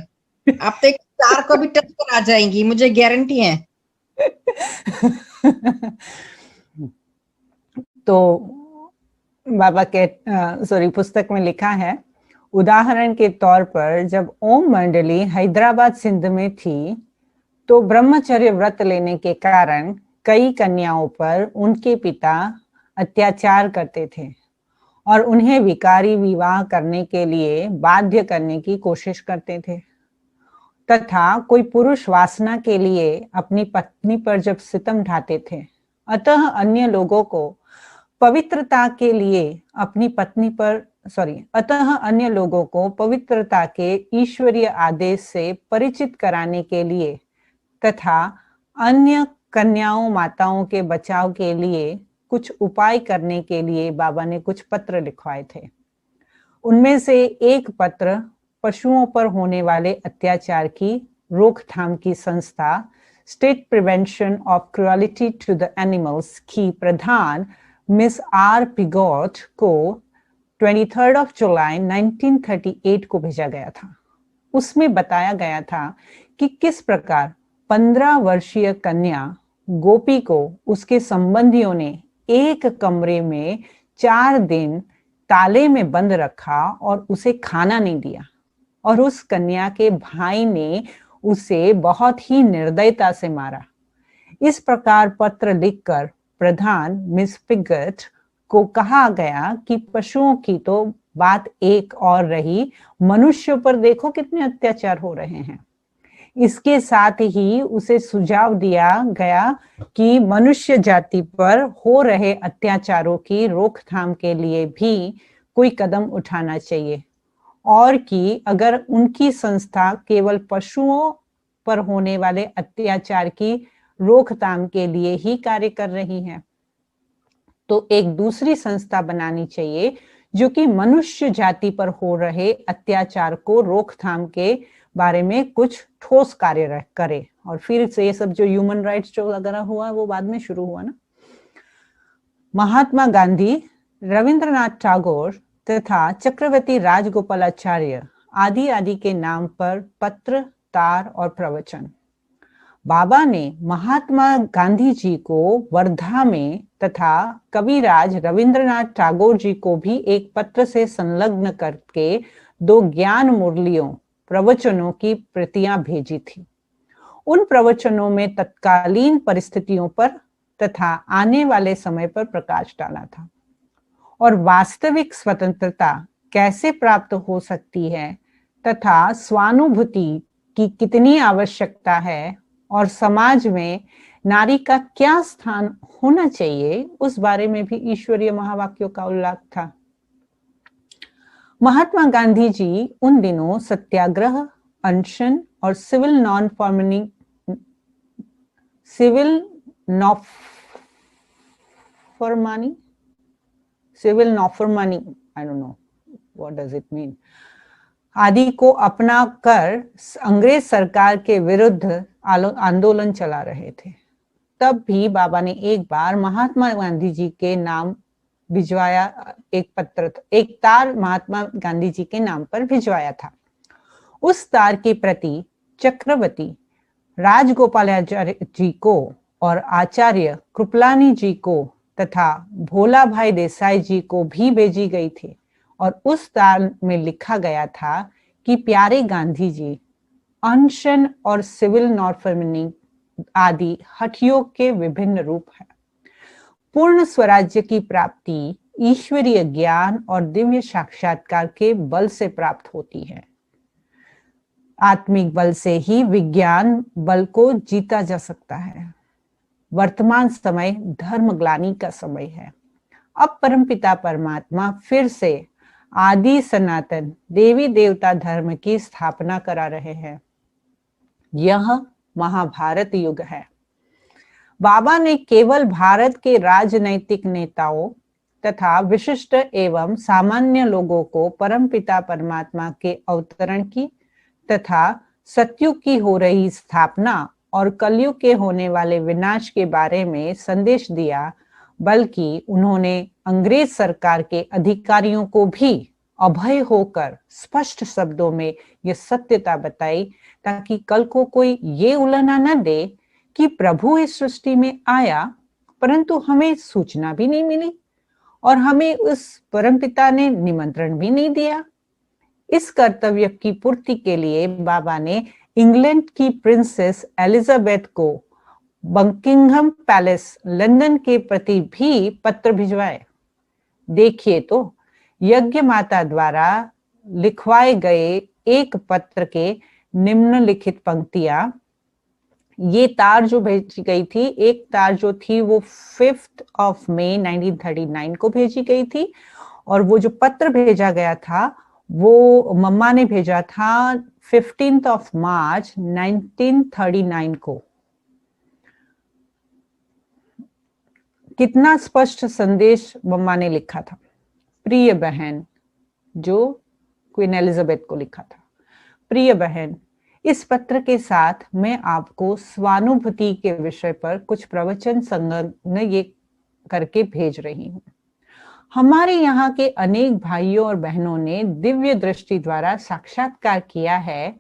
आप तो एक स्टार को भी टच कर आ जाएंगी, मुझे गारंटी है। तो बाबा के पुस्तक में लिखा है, उदाहरण के तौर पर जब ओम मंडली हैदराबाद सिंध में थी तो ब्रह्मचर्य व्रत लेने के कारण कई कन्याओं पर उनके पिता अत्याचार करते थे और उन्हें विकारी विवाह करने के लिए बाध्य करने की कोशिश करते थे, तथा कोई पुरुष वासना के लिए अपनी पत्नी पर जब सितम ढाते थे, अतः अन्य लोगों को पवित्रता के लिए अपनी पत्नी पर अतः अन्य लोगों को पवित्रता के ईश्वरीय आदेश से परिचित कराने के लिए तथा अन्य कन्याओं माताओं के बचाव के लिए कुछ उपाय करने के लिए बाबा ने कुछ पत्र लिखवाए थे। उनमें से एक पत्र पशुओं पर होने वाले अत्याचार की रोकथाम की संस्था state prevention of cruelty to the animals की प्रधान मिस आर पिगॉट को 23 जुलाई 1938 को भेजा गया था। उसमें बताया गया था कि किस प्रकार 15 वर्षीय कन्या गोपी को उसके संबंधियों ने एक कमरे में 4 दिन ताले में बंद रखा और उसे खाना नहीं दिया और उस कन्या के भाई ने उसे बहुत ही निर्दयता से मारा। इस प्रकार पत्र लिखकर प्रधान मिस पिगट को कहा गया कि पशुओं की तो बात एक और रही, मनुष्यों पर देखो कितने अत्याचार हो रहे हैं। इसके साथ ही उसे सुझाव दिया गया कि मनुष्य जाति पर हो रहे अत्याचारों की रोकथाम के लिए भी कोई कदम उठाना चाहिए, और कि अगर उनकी संस्था केवल पशुओं पर होने वाले अत्याचार की रोकथाम के लिए ही कार्य कर रही है, तो एक दूसरी संस्था बनानी चाहिए जो कि मनुष्य जाति पर हो रहे अत्याचार को रोकथाम के बारे में कुछ ठोस कार्य करे। और फिर से ये सब जो ह्यूमन राइट्स जो वगैरह हुआ वो बाद में शुरू हुआ ना। महात्मा गांधी, रविंद्रनाथ टैगोर तथा चक्रवर्ती राजगोपालाचार्य आदि आदि के नाम पर पत्र, तार और प्रवचन। बाबा ने महात्मा गांधी जी को वर्धा में तथा कविराज रविंद्रनाथ टैगोर जी को भी एक पत्र से संलग्न करके 2 ज्ञान मुरलियों प्रवचनों की प्रतियां भेजी थी। उन प्रवचनों में तत्कालीन परिस्थितियों पर तथा आने वाले समय पर प्रकाश डाला था और वास्तविक स्वतंत्रता कैसे प्राप्त हो सकती है तथा स्वानुभूति की कितनी आवश्यकता है और समाज में नारी का क्या स्थान होना चाहिए, उस बारे में भी ईश्वरीय महावाक्यों का उल्लेख था। महात्मा गांधी जी उन दिनों सत्याग्रह, अनशन और सिविल नॉफरमानी, I don't know what does it mean, आदि को अपना कर अंग्रेज सरकार के विरुद्ध आंदोलन चला रहे थे। तब भी बाबा ने एक बार महात्मा गांधी जी के नाम भिजवाया, एक तार महात्मा गांधी जी के नाम पर भिजवाया था। उस तार की प्रति चक्रवर्ती राजगोपालाचार्य जी को और आचार्य कृपलानी जी को तथा भोला भाई देसाई जी को भी भेजी गई थी और उस तार में लिखा गया था कि प्यारे गांधी जी, अनशन और सिविल नॉफरमानी आदि हठयोग के विभिन्न रूप हैं। पूर्ण स्वराज्य की प्राप्ति ईश्वरीय ज्ञान और दिव्य साक्षात्कार के बल से प्राप्त होती है। आत्मिक बल से ही विज्ञान बल को जीता जा सकता है। वर्तमान समय धर्मग्लानि का समय है। अब परमपिता परमात्मा फिर से आदि सनातन देवी देवता धर्म की स्थापना करा रहे हैं। यह महाभारत युग है। बाबा ने केवल भारत के राजनैतिक नेताओं तथा विशिष्ट एवं सामान्य लोगों को परमपिता परमात्मा के अवतरण की तथा सतयुग की हो रही स्थापना और कलयुग के होने वाले विनाश के बारे में संदेश दिया, बल्कि उन्होंने अंग्रेज सरकार के अधिकारियों को भी अभय होकर स्पष्ट शब्दों में यह सत्यता बताई, ताकि कल को कोई ये उलाहना न दे कि प्रभु इस सृष्टि में आया परंतु हमें सूचना भी नहीं मिली और हमें उस परमपिता ने निमंत्रण भी नहीं दिया। इस कर्तव्य की पूर्ति के लिए बाबा ने इंग्लैंड की प्रिंसेस एलिजाबेथ को बकिंघम पैलेस लंदन के प्रति भी पत्र भिजवाए। देखिए तो यज्ञ माता द्वारा लिखवाए गए एक पत्र के निम्नलिखित पंक्तियां, ये तार जो भेजी गई थी, एक तार जो थी वो 5 मई 1939 को भेजी गई थी और वो जो पत्र भेजा गया था वो मम्मा ने भेजा था 15 मार्च 1939 को। कितना स्पष्ट संदेश मम्मा ने लिखा था। प्रिय बहन, जो क्वीन एलिजाबेथ को लिखा था, प्रिय बहन, इस पत्र के साथ मैं आपको स्वानुभूति के विषय पर कुछ प्रवचन संलग्न ये करके भेज रही हूँ। हमारे यहाँ के अनेक भाइयों और बहनों ने दिव्य दृष्टि द्वारा साक्षात्कार किया है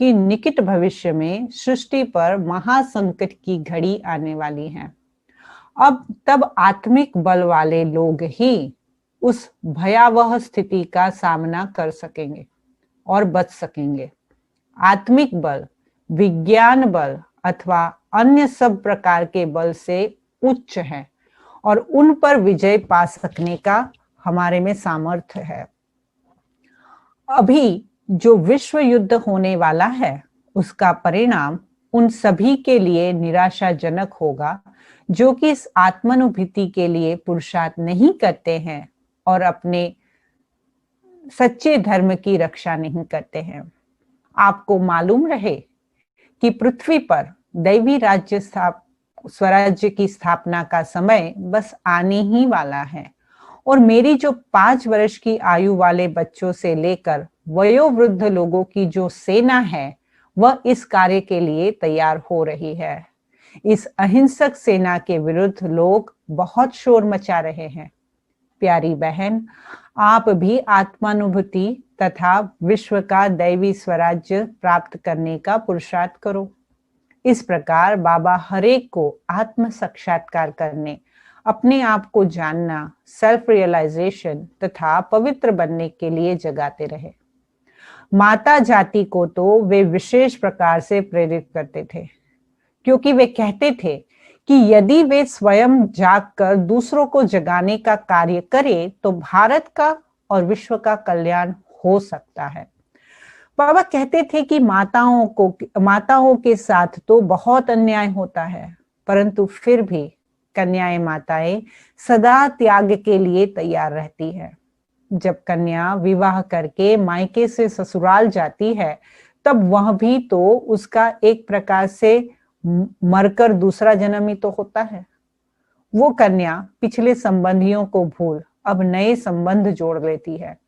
कि निकट भविष्य में सृष्टि पर महासंकट की घड़ी आने वाली है। अब तब आत्मिक बल वाले लोग ही उस भयावह स्थिति का सामना कर सकेंगे और बच सकेंगे। आत्मिक बल, विज्ञान बल अथवा अन्य सब प्रकार के बल से उच्च है और उन पर विजय पा सकने का हमारे में सामर्थ्य है। अभी जो विश्व युद्ध होने वाला है उसका परिणाम उन सभी के लिए निराशाजनक होगा जो कि इस आत्मानुभूति के लिए पुरुषार्थ नहीं करते हैं और अपने सच्चे धर्म की रक्षा नहीं करते हैं। आपको मालूम रहे कि पृथ्वी पर दैवी स्वराज्य की स्थापना का समय बस आने ही वाला है और मेरी जो 5 वर्ष की आयु वाले बच्चों से लेकर वयोवृद्ध लोगों की जो सेना है वह इस कार्य के लिए तैयार हो रही है। इस अहिंसक सेना के विरुद्ध लोग बहुत शोर मचा रहे हैं। प्यारी बहन, आप भी आत्मानुभूति तथा विश्व का दैवी स्वराज्य प्राप्त करने का पुरुषार्थ करो। इस प्रकार बाबा हरेक को आत्म साक्षात्कार करने, अपने आप को जानना, सेल्फ रियलाइजेशन तथा पवित्र बनने के लिए जगाते रहे। माता जाति को तो वे विशेष प्रकार से प्रेरित करते थे, क्योंकि वे कहते थे कि यदि वे स्वयं जागकर दूसरों को जगाने का कार्य करें तो भारत का और विश्व का कल्याण हो सकता है। बाबा कहते थे कि माताओं के साथ तो बहुत अन्याय होता है, परंतु फिर भी कन्याएं माताएं सदा त्याग के लिए तैयार रहती है। जब कन्या विवाह करके मायके से ससुराल जाती है तब वह भी तो उसका एक प्रकार से मरकर दूसरा जन्म ही तो होता है। वो कन्या पिछले संबंधियों को भूल अब नए संबंध जोड़ लेती है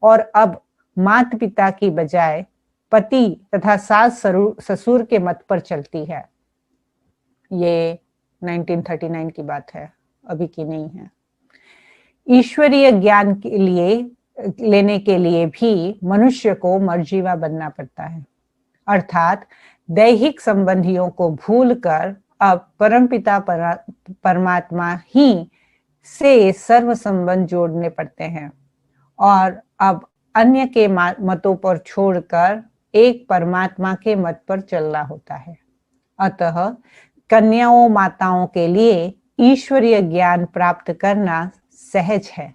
और अब माता पिता की बजाय पति तथा सास ससुर के मत पर चलती है। ये 1939 की बात है, अभी की नहीं है। ईश्वरीय ज्ञान के लिए लेने के लिए भी मनुष्य को मर्जीवा बनना पड़ता है, अर्थात दैहिक संबंधियों को भूलकर अब परमपिता परमात्मा ही से सर्व संबंध जोड़ने पड़ते हैं और अब अन्य के मतों पर छोड़कर एक परमात्मा के मत पर चलना होता है। अतः कन्याओं माताओं के लिए ईश्वरीय ज्ञान प्राप्त करना सहज है,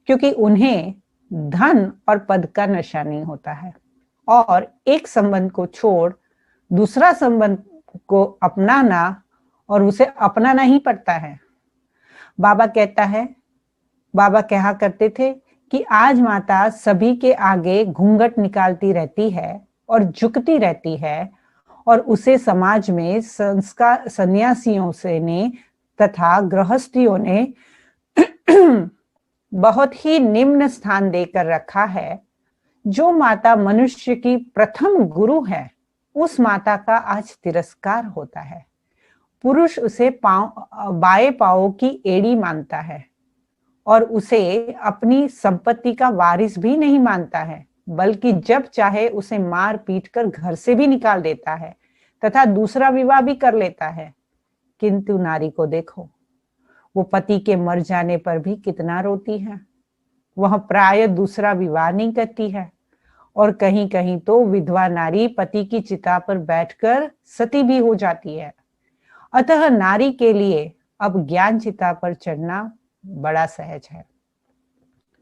क्योंकि उन्हें धन और पद का नशा नहीं होता है और एक संबंध को छोड़ दूसरा संबंध को अपनाना और उसे अपनाना ही पड़ता है। बाबा कहा करते थे कि आज माता सभी के आगे घूंघट निकालती रहती है और झुकती रहती है और उसे समाज में संस्कार सन्यासियों से ने तथा गृहस्थियों ने बहुत ही निम्न स्थान देकर रखा है। जो माता मनुष्य की प्रथम गुरु है उस माता का आज तिरस्कार होता है। पुरुष उसे बाएं पांव की एड़ी मानता है और उसे अपनी संपत्ति का वारिस भी नहीं मानता है, बल्कि जब चाहे उसे मार पीट कर घर से भी निकाल देता है तथा दूसरा विवाह भी कर लेता है। किंतु नारी को देखो, वो पति के मर जाने पर भी कितना रोती है। वह प्राय दूसरा विवाह नहीं करती है और कहीं कहीं तो विधवा नारी पति की चिता पर बैठकर सती भी हो जाती है। अतः नारी के लिए अब ज्ञान चिता पर चढ़ना बड़ा सहज है।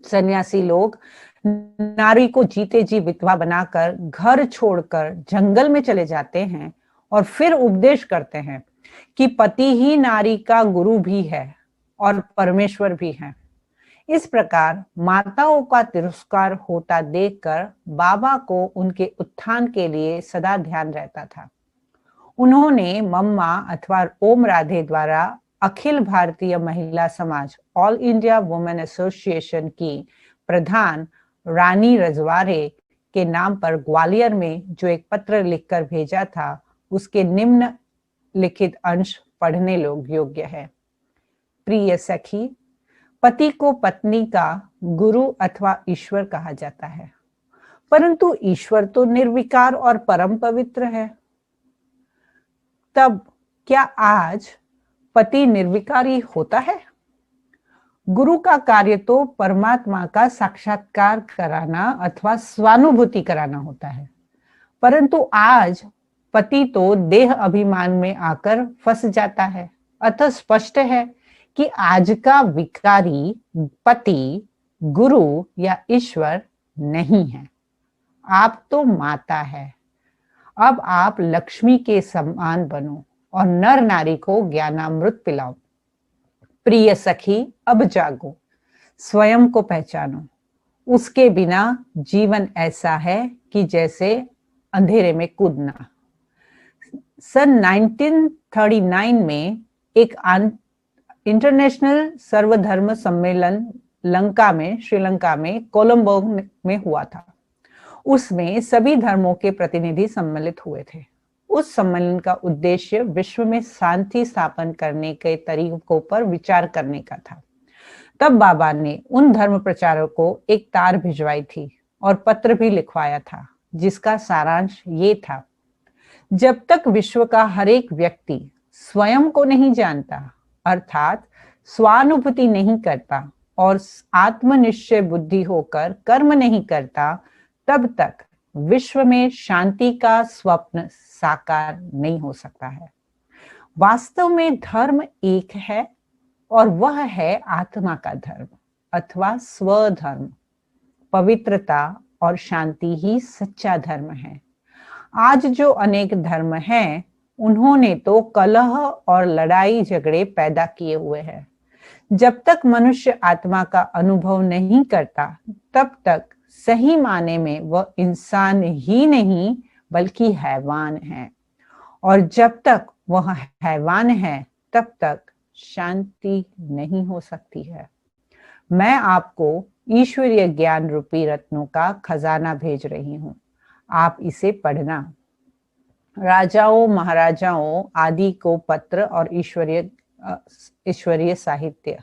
सन्यासी लोग नारी को जीते जी विधवा बनाकर घर छोड़कर जंगल में चले जाते हैं और फिर उपदेश करते हैं कि पति ही नारी का गुरु भी है और परमेश्वर भी है। इस प्रकार माताओं का तिरस्कार होता देखकर बाबा को उनके उत्थान के लिए सदा ध्यान रहता था। उन्होंने मम्मा अथवा ओम राधे द्वारा अखिल भारतीय महिला समाज ऑल इंडिया वुमेन एसोसिएशन की प्रधान रानी रजवारे के नाम पर ग्वालियर में जो एक पत्र लिखकर भेजा था, उसके निम्न लिखित अंश पढ़ने योग्य है। प्रिय सखी, पति को पत्नी का गुरु अथवा ईश्वर कहा जाता है, परंतु ईश्वर तो निर्विकार और परम पवित्र है। तब क्या आज पति निर्विकारी होता है? गुरु का कार्य तो परमात्मा का साक्षात्कार कराना अथवा स्वानुभूति कराना होता है, परंतु आज पति तो देह अभिमान में आकर फंस जाता है। अतः स्पष्ट है कि आज का विकारी पति गुरु या ईश्वर नहीं है। आप तो माता है। अब आप लक्ष्मी के समान बनो और नर नारी को ज्ञानामृत पिलाओ। प्रिय सखी, अब जागो, स्वयं को पहचानो। उसके बिना जीवन ऐसा है कि जैसे अंधेरे में कूदना। सन 1939 में एक इंटरनेशनल सर्वधर्म सम्मेलन श्रीलंका में कोलंबो में हुआ था। उसमें सभी धर्मों के प्रतिनिधि सम्मिलित हुए थे। उस सम्मेलन का उद्देश्य विश्व में शांति स्थापन करने के तरीकों पर विचार करने का था। तब बाबा ने उन धर्म प्रचारकों को एक तार भिजवाई थी और पत्र भी लिखवाया था, जिसका सारांश ये था: जब तक विश्व का हर एक व्यक्ति स्वयं को नहीं जानता, अर्थात स्वानुभूति नहीं करता और आत्मनिश्चय बुद्धि होकर कर्म नहीं करता, तब तक विश्व में शांति का स्वप्न साकार नहीं हो सकता है। वास्तव में धर्म एक है और वह है आत्मा का धर्म अथवा स्वधर्म। पवित्रता और शांति ही सच्चा धर्म है। आज जो अनेक धर्म हैं, उन्होंने तो कलह और लड़ाई झगड़े पैदा किए हुए हैं। जब तक मनुष्य आत्मा का अनुभव नहीं करता, तब तक सही माने में वह इंसान ही नहीं बल्कि हैवान है, और जब तक वह हैवान है तब तक शांति नहीं हो सकती है। मैं आपको ईश्वरीय ज्ञान रूपी रत्नों का खजाना भेज रही हूं, आप इसे पढ़ना। राजाओं महाराजाओं आदि को पत्र और ईश्वरीय साहित्य।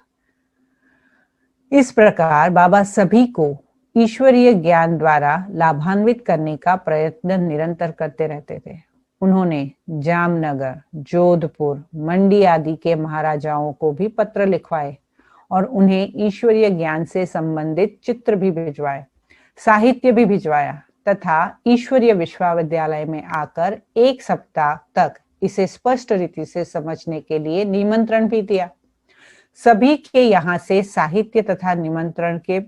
इस प्रकार बाबा सभी को ईश्वरीय ज्ञान द्वारा लाभान्वित करने का प्रयत्न निरंतर करते रहते थे। उन्होंने जामनगर, जोधपुर, मंडी आदि के महाराजाओं को भी पत्र लिखवाए और उन्हें ईश्वरीय ज्ञान से संबंधित चित्र भी भिजवाए, साहित्य भी भिजवाया तथा ईश्वरीय विश्वविद्यालय में आकर 1 सप्ताह तक इसे स्पष्ट रीति से समझने के लिए निमंत्रण भी दिया। सभी के यहाँ से साहित्य तथा निमंत्रण के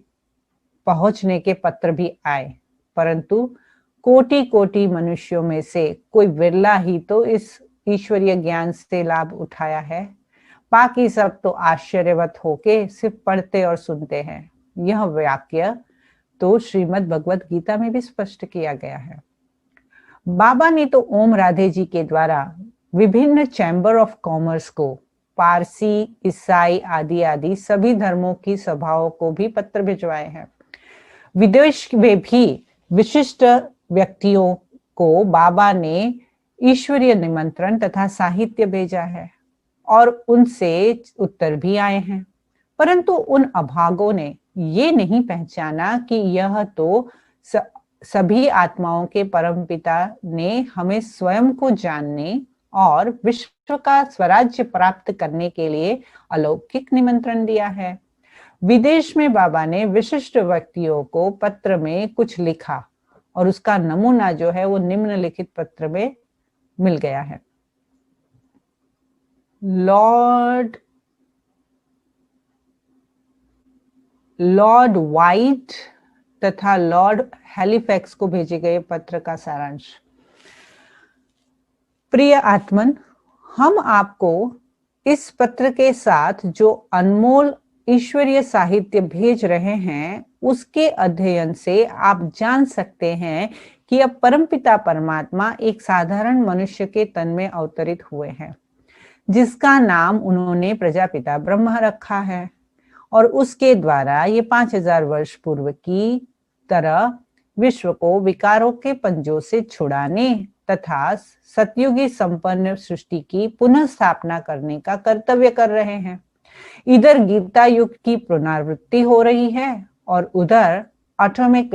पहुंचने के पत्र भी आए, परंतु कोटि कोटि मनुष्यों में से कोई विरला ही तो इस ईश्वरीय ज्ञान से लाभ उठाया है। बाकी सब तो आश्चर्यवत होके सिर्फ पढ़ते और सुनते हैं। यह वाक्य तो श्रीमद् भगवत गीता में भी स्पष्ट किया गया है। बाबा ने तो ओम राधे जी के द्वारा विभिन्न चैम्बर ऑफ कॉमर्स को, पारसी, ईसाई आदि आदि सभी धर्मों की सभाओं को भी पत्र भिजवाए हैं। विदेश में भी विशिष्ट व्यक्तियों को बाबा ने ईश्वरीय निमंत्रण तथा साहित्य भेजा है और उनसे उत्तर भी आए हैं, परंतु उन अभागों ने ये नहीं पहचाना कि यह तो सभी आत्माओं के परमपिता ने हमें स्वयं को जानने और विश्व का स्वराज्य प्राप्त करने के लिए अलौकिक निमंत्रण दिया है। विदेश में बाबा ने विशिष्ट व्यक्तियों को पत्र में कुछ लिखा और उसका नमूना जो है वो निम्नलिखित पत्र में मिल गया है। लॉर्ड वाइट तथा लॉर्ड हैलिफैक्स को भेजे गए पत्र का सारांश। प्रिय आत्मन, हम आपको इस पत्र के साथ जो अनमोल ईश्वरीय साहित्य भेज रहे हैं, उसके अध्ययन से आप जान सकते हैं कि अब परमपिता परमात्मा एक साधारण मनुष्य के तन में अवतरित हुए हैं, जिसका नाम उन्होंने प्रजापिता ब्रह्मा रखा है, और उसके द्वारा ये 5000 वर्ष पूर्व की तरह विश्व को विकारों के पंजों से छुड़ाने तथा सतयुगी संपन्न सृष्टि की पुनः स्थापना करने का कर्तव्य कर रहे हैं। इधर गीता युग की पुनरावृत्ति हो रही है और उधर एटॉमिक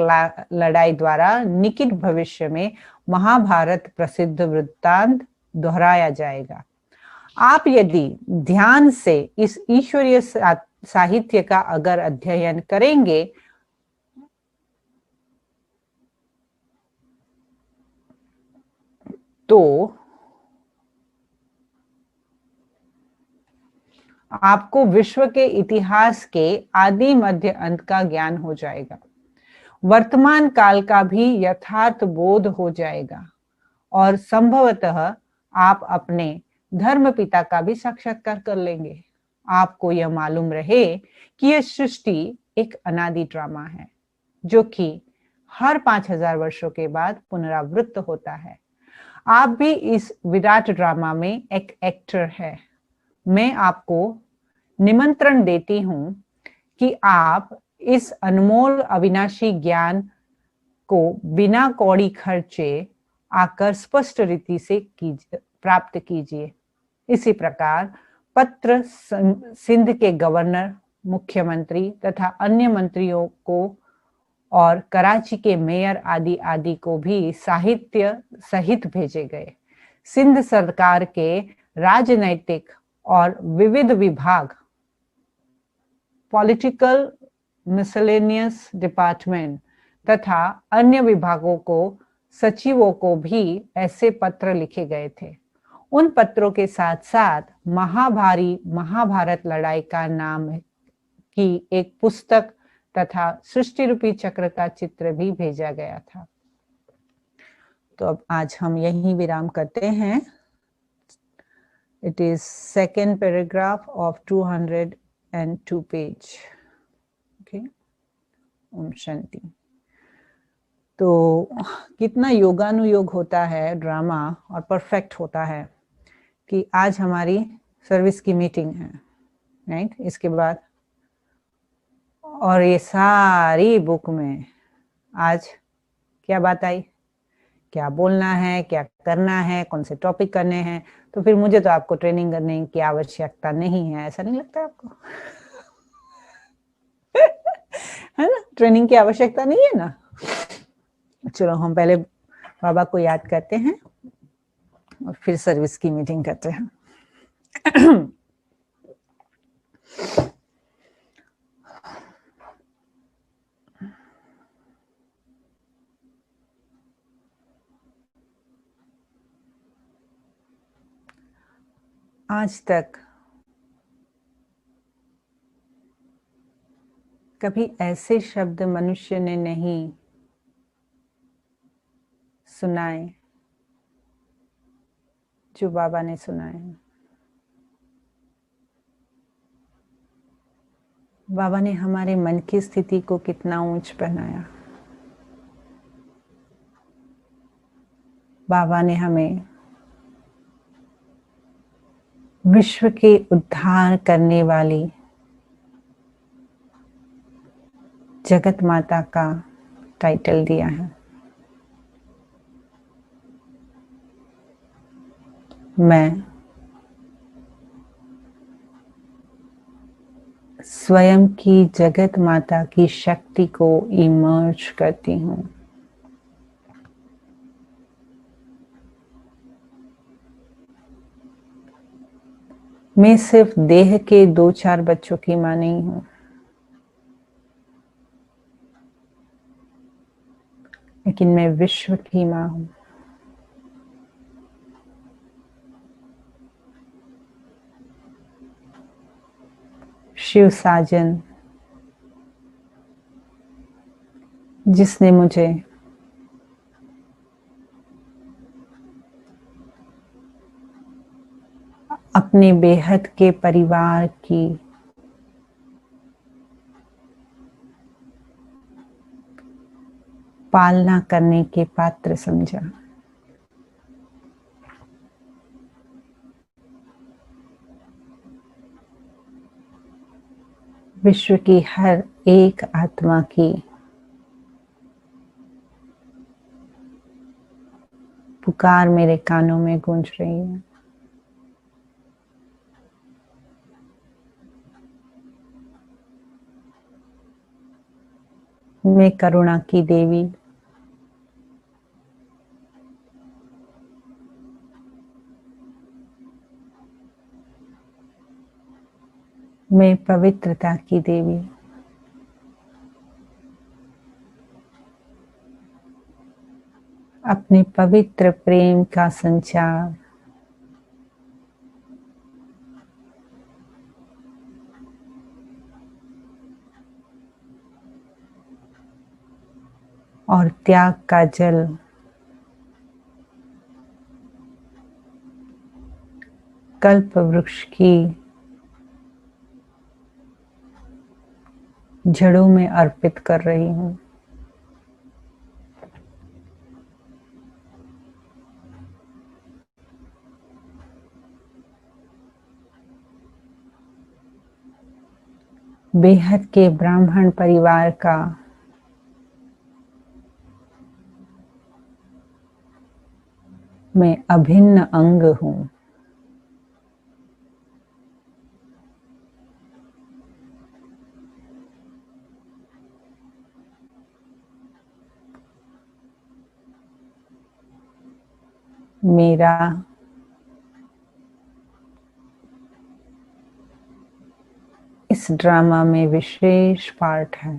लड़ाई द्वारा निकट भविष्य में महाभारत प्रसिद्ध वृत्तांत दोहराया जाएगा। आप यदि ध्यान से इस ईश्वरीय साहित्य का अगर अध्ययन करेंगे तो आपको विश्व के इतिहास के आदि मध्य अंत का ज्ञान हो जाएगा। वर्तमान काल का भी यथार्थ बोध हो जाएगा और संभवतः आप अपने धर्म पिता का भी साक्षात्कार कर लेंगे। आपको यह मालूम रहे कि यह सृष्टि एक अनादि ड्रामा है जो कि हर 5000 वर्षों के बाद पुनरावृत्त होता है। आप भी इस विराट ड्रामा में एक एक्टर है। मैं आपको निमंत्रण देती हूं कि आप इस अनमोल अविनाशी ज्ञान को बिना कौड़ी खर्चे आकर स्पष्ट रीति से प्राप्त कीजिए। इसी प्रकार पत्र सिंध के गवर्नर, मुख्यमंत्री तथा अन्य मंत्रियों को और कराची के मेयर आदि आदि को भी साहित्य सहित भेजे गए। सिंध सरकार के राजनैतिक और विविध विभाग, पॉलिटिकल मिसलेनियस डिपार्टमेंट तथा अन्य विभागों को सचिवों को भी ऐसे पत्र लिखे गए थे। उन पत्रों के साथ साथ महाभारी महाभारत लड़ाई का नाम की एक पुस्तक तथा सृष्टि रूपी चक्र का चित्र भी भेजा गया था। तो अब आज हम यही विराम करते हैं। It is second paragraph of 202 page. Okay, ओम शांति। तो कितना योगानुयोग होता है ड्रामा और परफेक्ट होता है कि आज हमारी सर्विस की मीटिंग है, राइट? इसके बाद और ये सारी बुक में आज क्या बात आई, क्या बोलना है, क्या करना है, कौन से टॉपिक करने हैं। तो फिर मुझे तो आपको ट्रेनिंग करने की आवश्यकता नहीं है, ऐसा नहीं लगता आपको? है ना, ट्रेनिंग की आवश्यकता नहीं है ना। चलो हम पहले बाबा को याद करते हैं और फिर सर्विस की मीटिंग करते हैं। आज तक कभी ऐसे शब्द मनुष्य ने नहीं सुनाए जो बाबा ने सुनाए हैं। बाबा ने हमारे मन की स्थिति को कितना ऊंच बनाया। बाबा ने हमें विश्व के उद्धार करने वाली जगत माता का टाइटल दिया है। मैं स्वयं की जगत माता की शक्ति को इमर्ज करती हूँ। मैं सिर्फ देह के 2-4 बच्चों की माँ नहीं हूँ, लेकिन मैं विश्व की माँ हूँ। शिव साजन जिसने मुझे अपने बेहद के परिवार की पालना करने के पात्र समझा। विश्व की हर एक आत्मा की पुकार मेरे कानों में गूंज रही है। मैं करुणा की देवी, मैं पवित्रता की देवी, अपने पवित्र प्रेम का संचार और त्याग का जल कल्प वृक्ष की जड़ों में अर्पित कर रही हूँ। बेहद के ब्राह्मण परिवार का मैं अभिन्न अंग हूँ। मेरा इस ड्रामा में विशेष पार्ट है।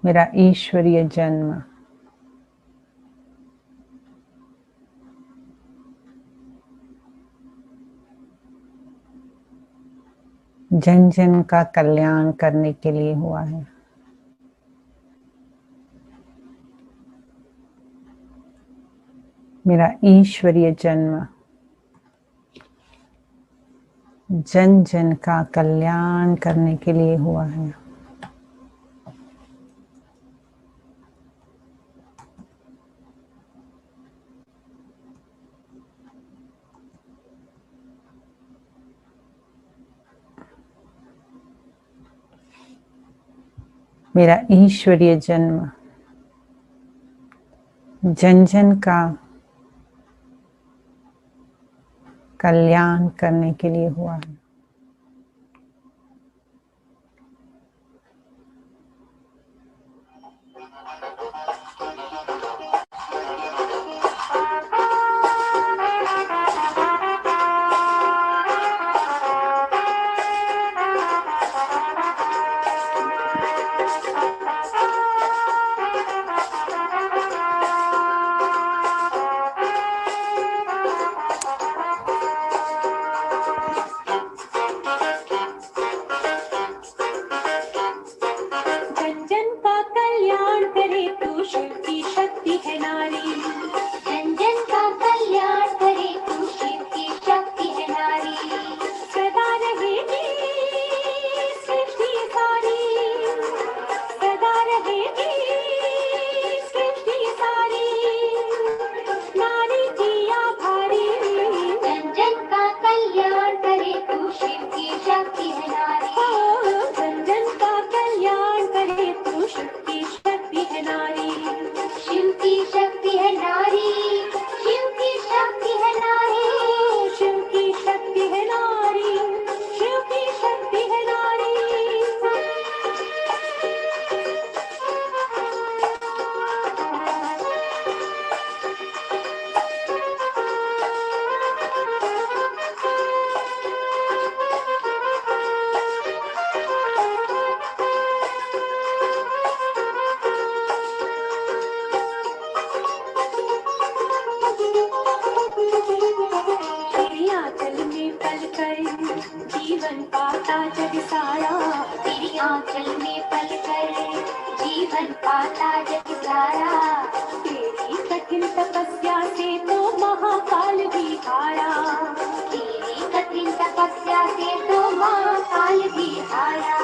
मेरा ईश्वरीय जन्म जन जन का कल्याण करने के लिए हुआ है। मेरा ईश्वरीय जन्म जन जन का कल्याण करने के लिए हुआ है। मेरा ईश्वरीय जन्म जन जन का कल्याण करने के लिए हुआ है। जीवन पाता जग सारा, तेरी आंचल में पल कर जीवन पाता जग सारा। तेरी कठिन तपस्या से तो महाकाल भी हारा, तेरी कठिन तपस्या से तो महाकाल भी हारा।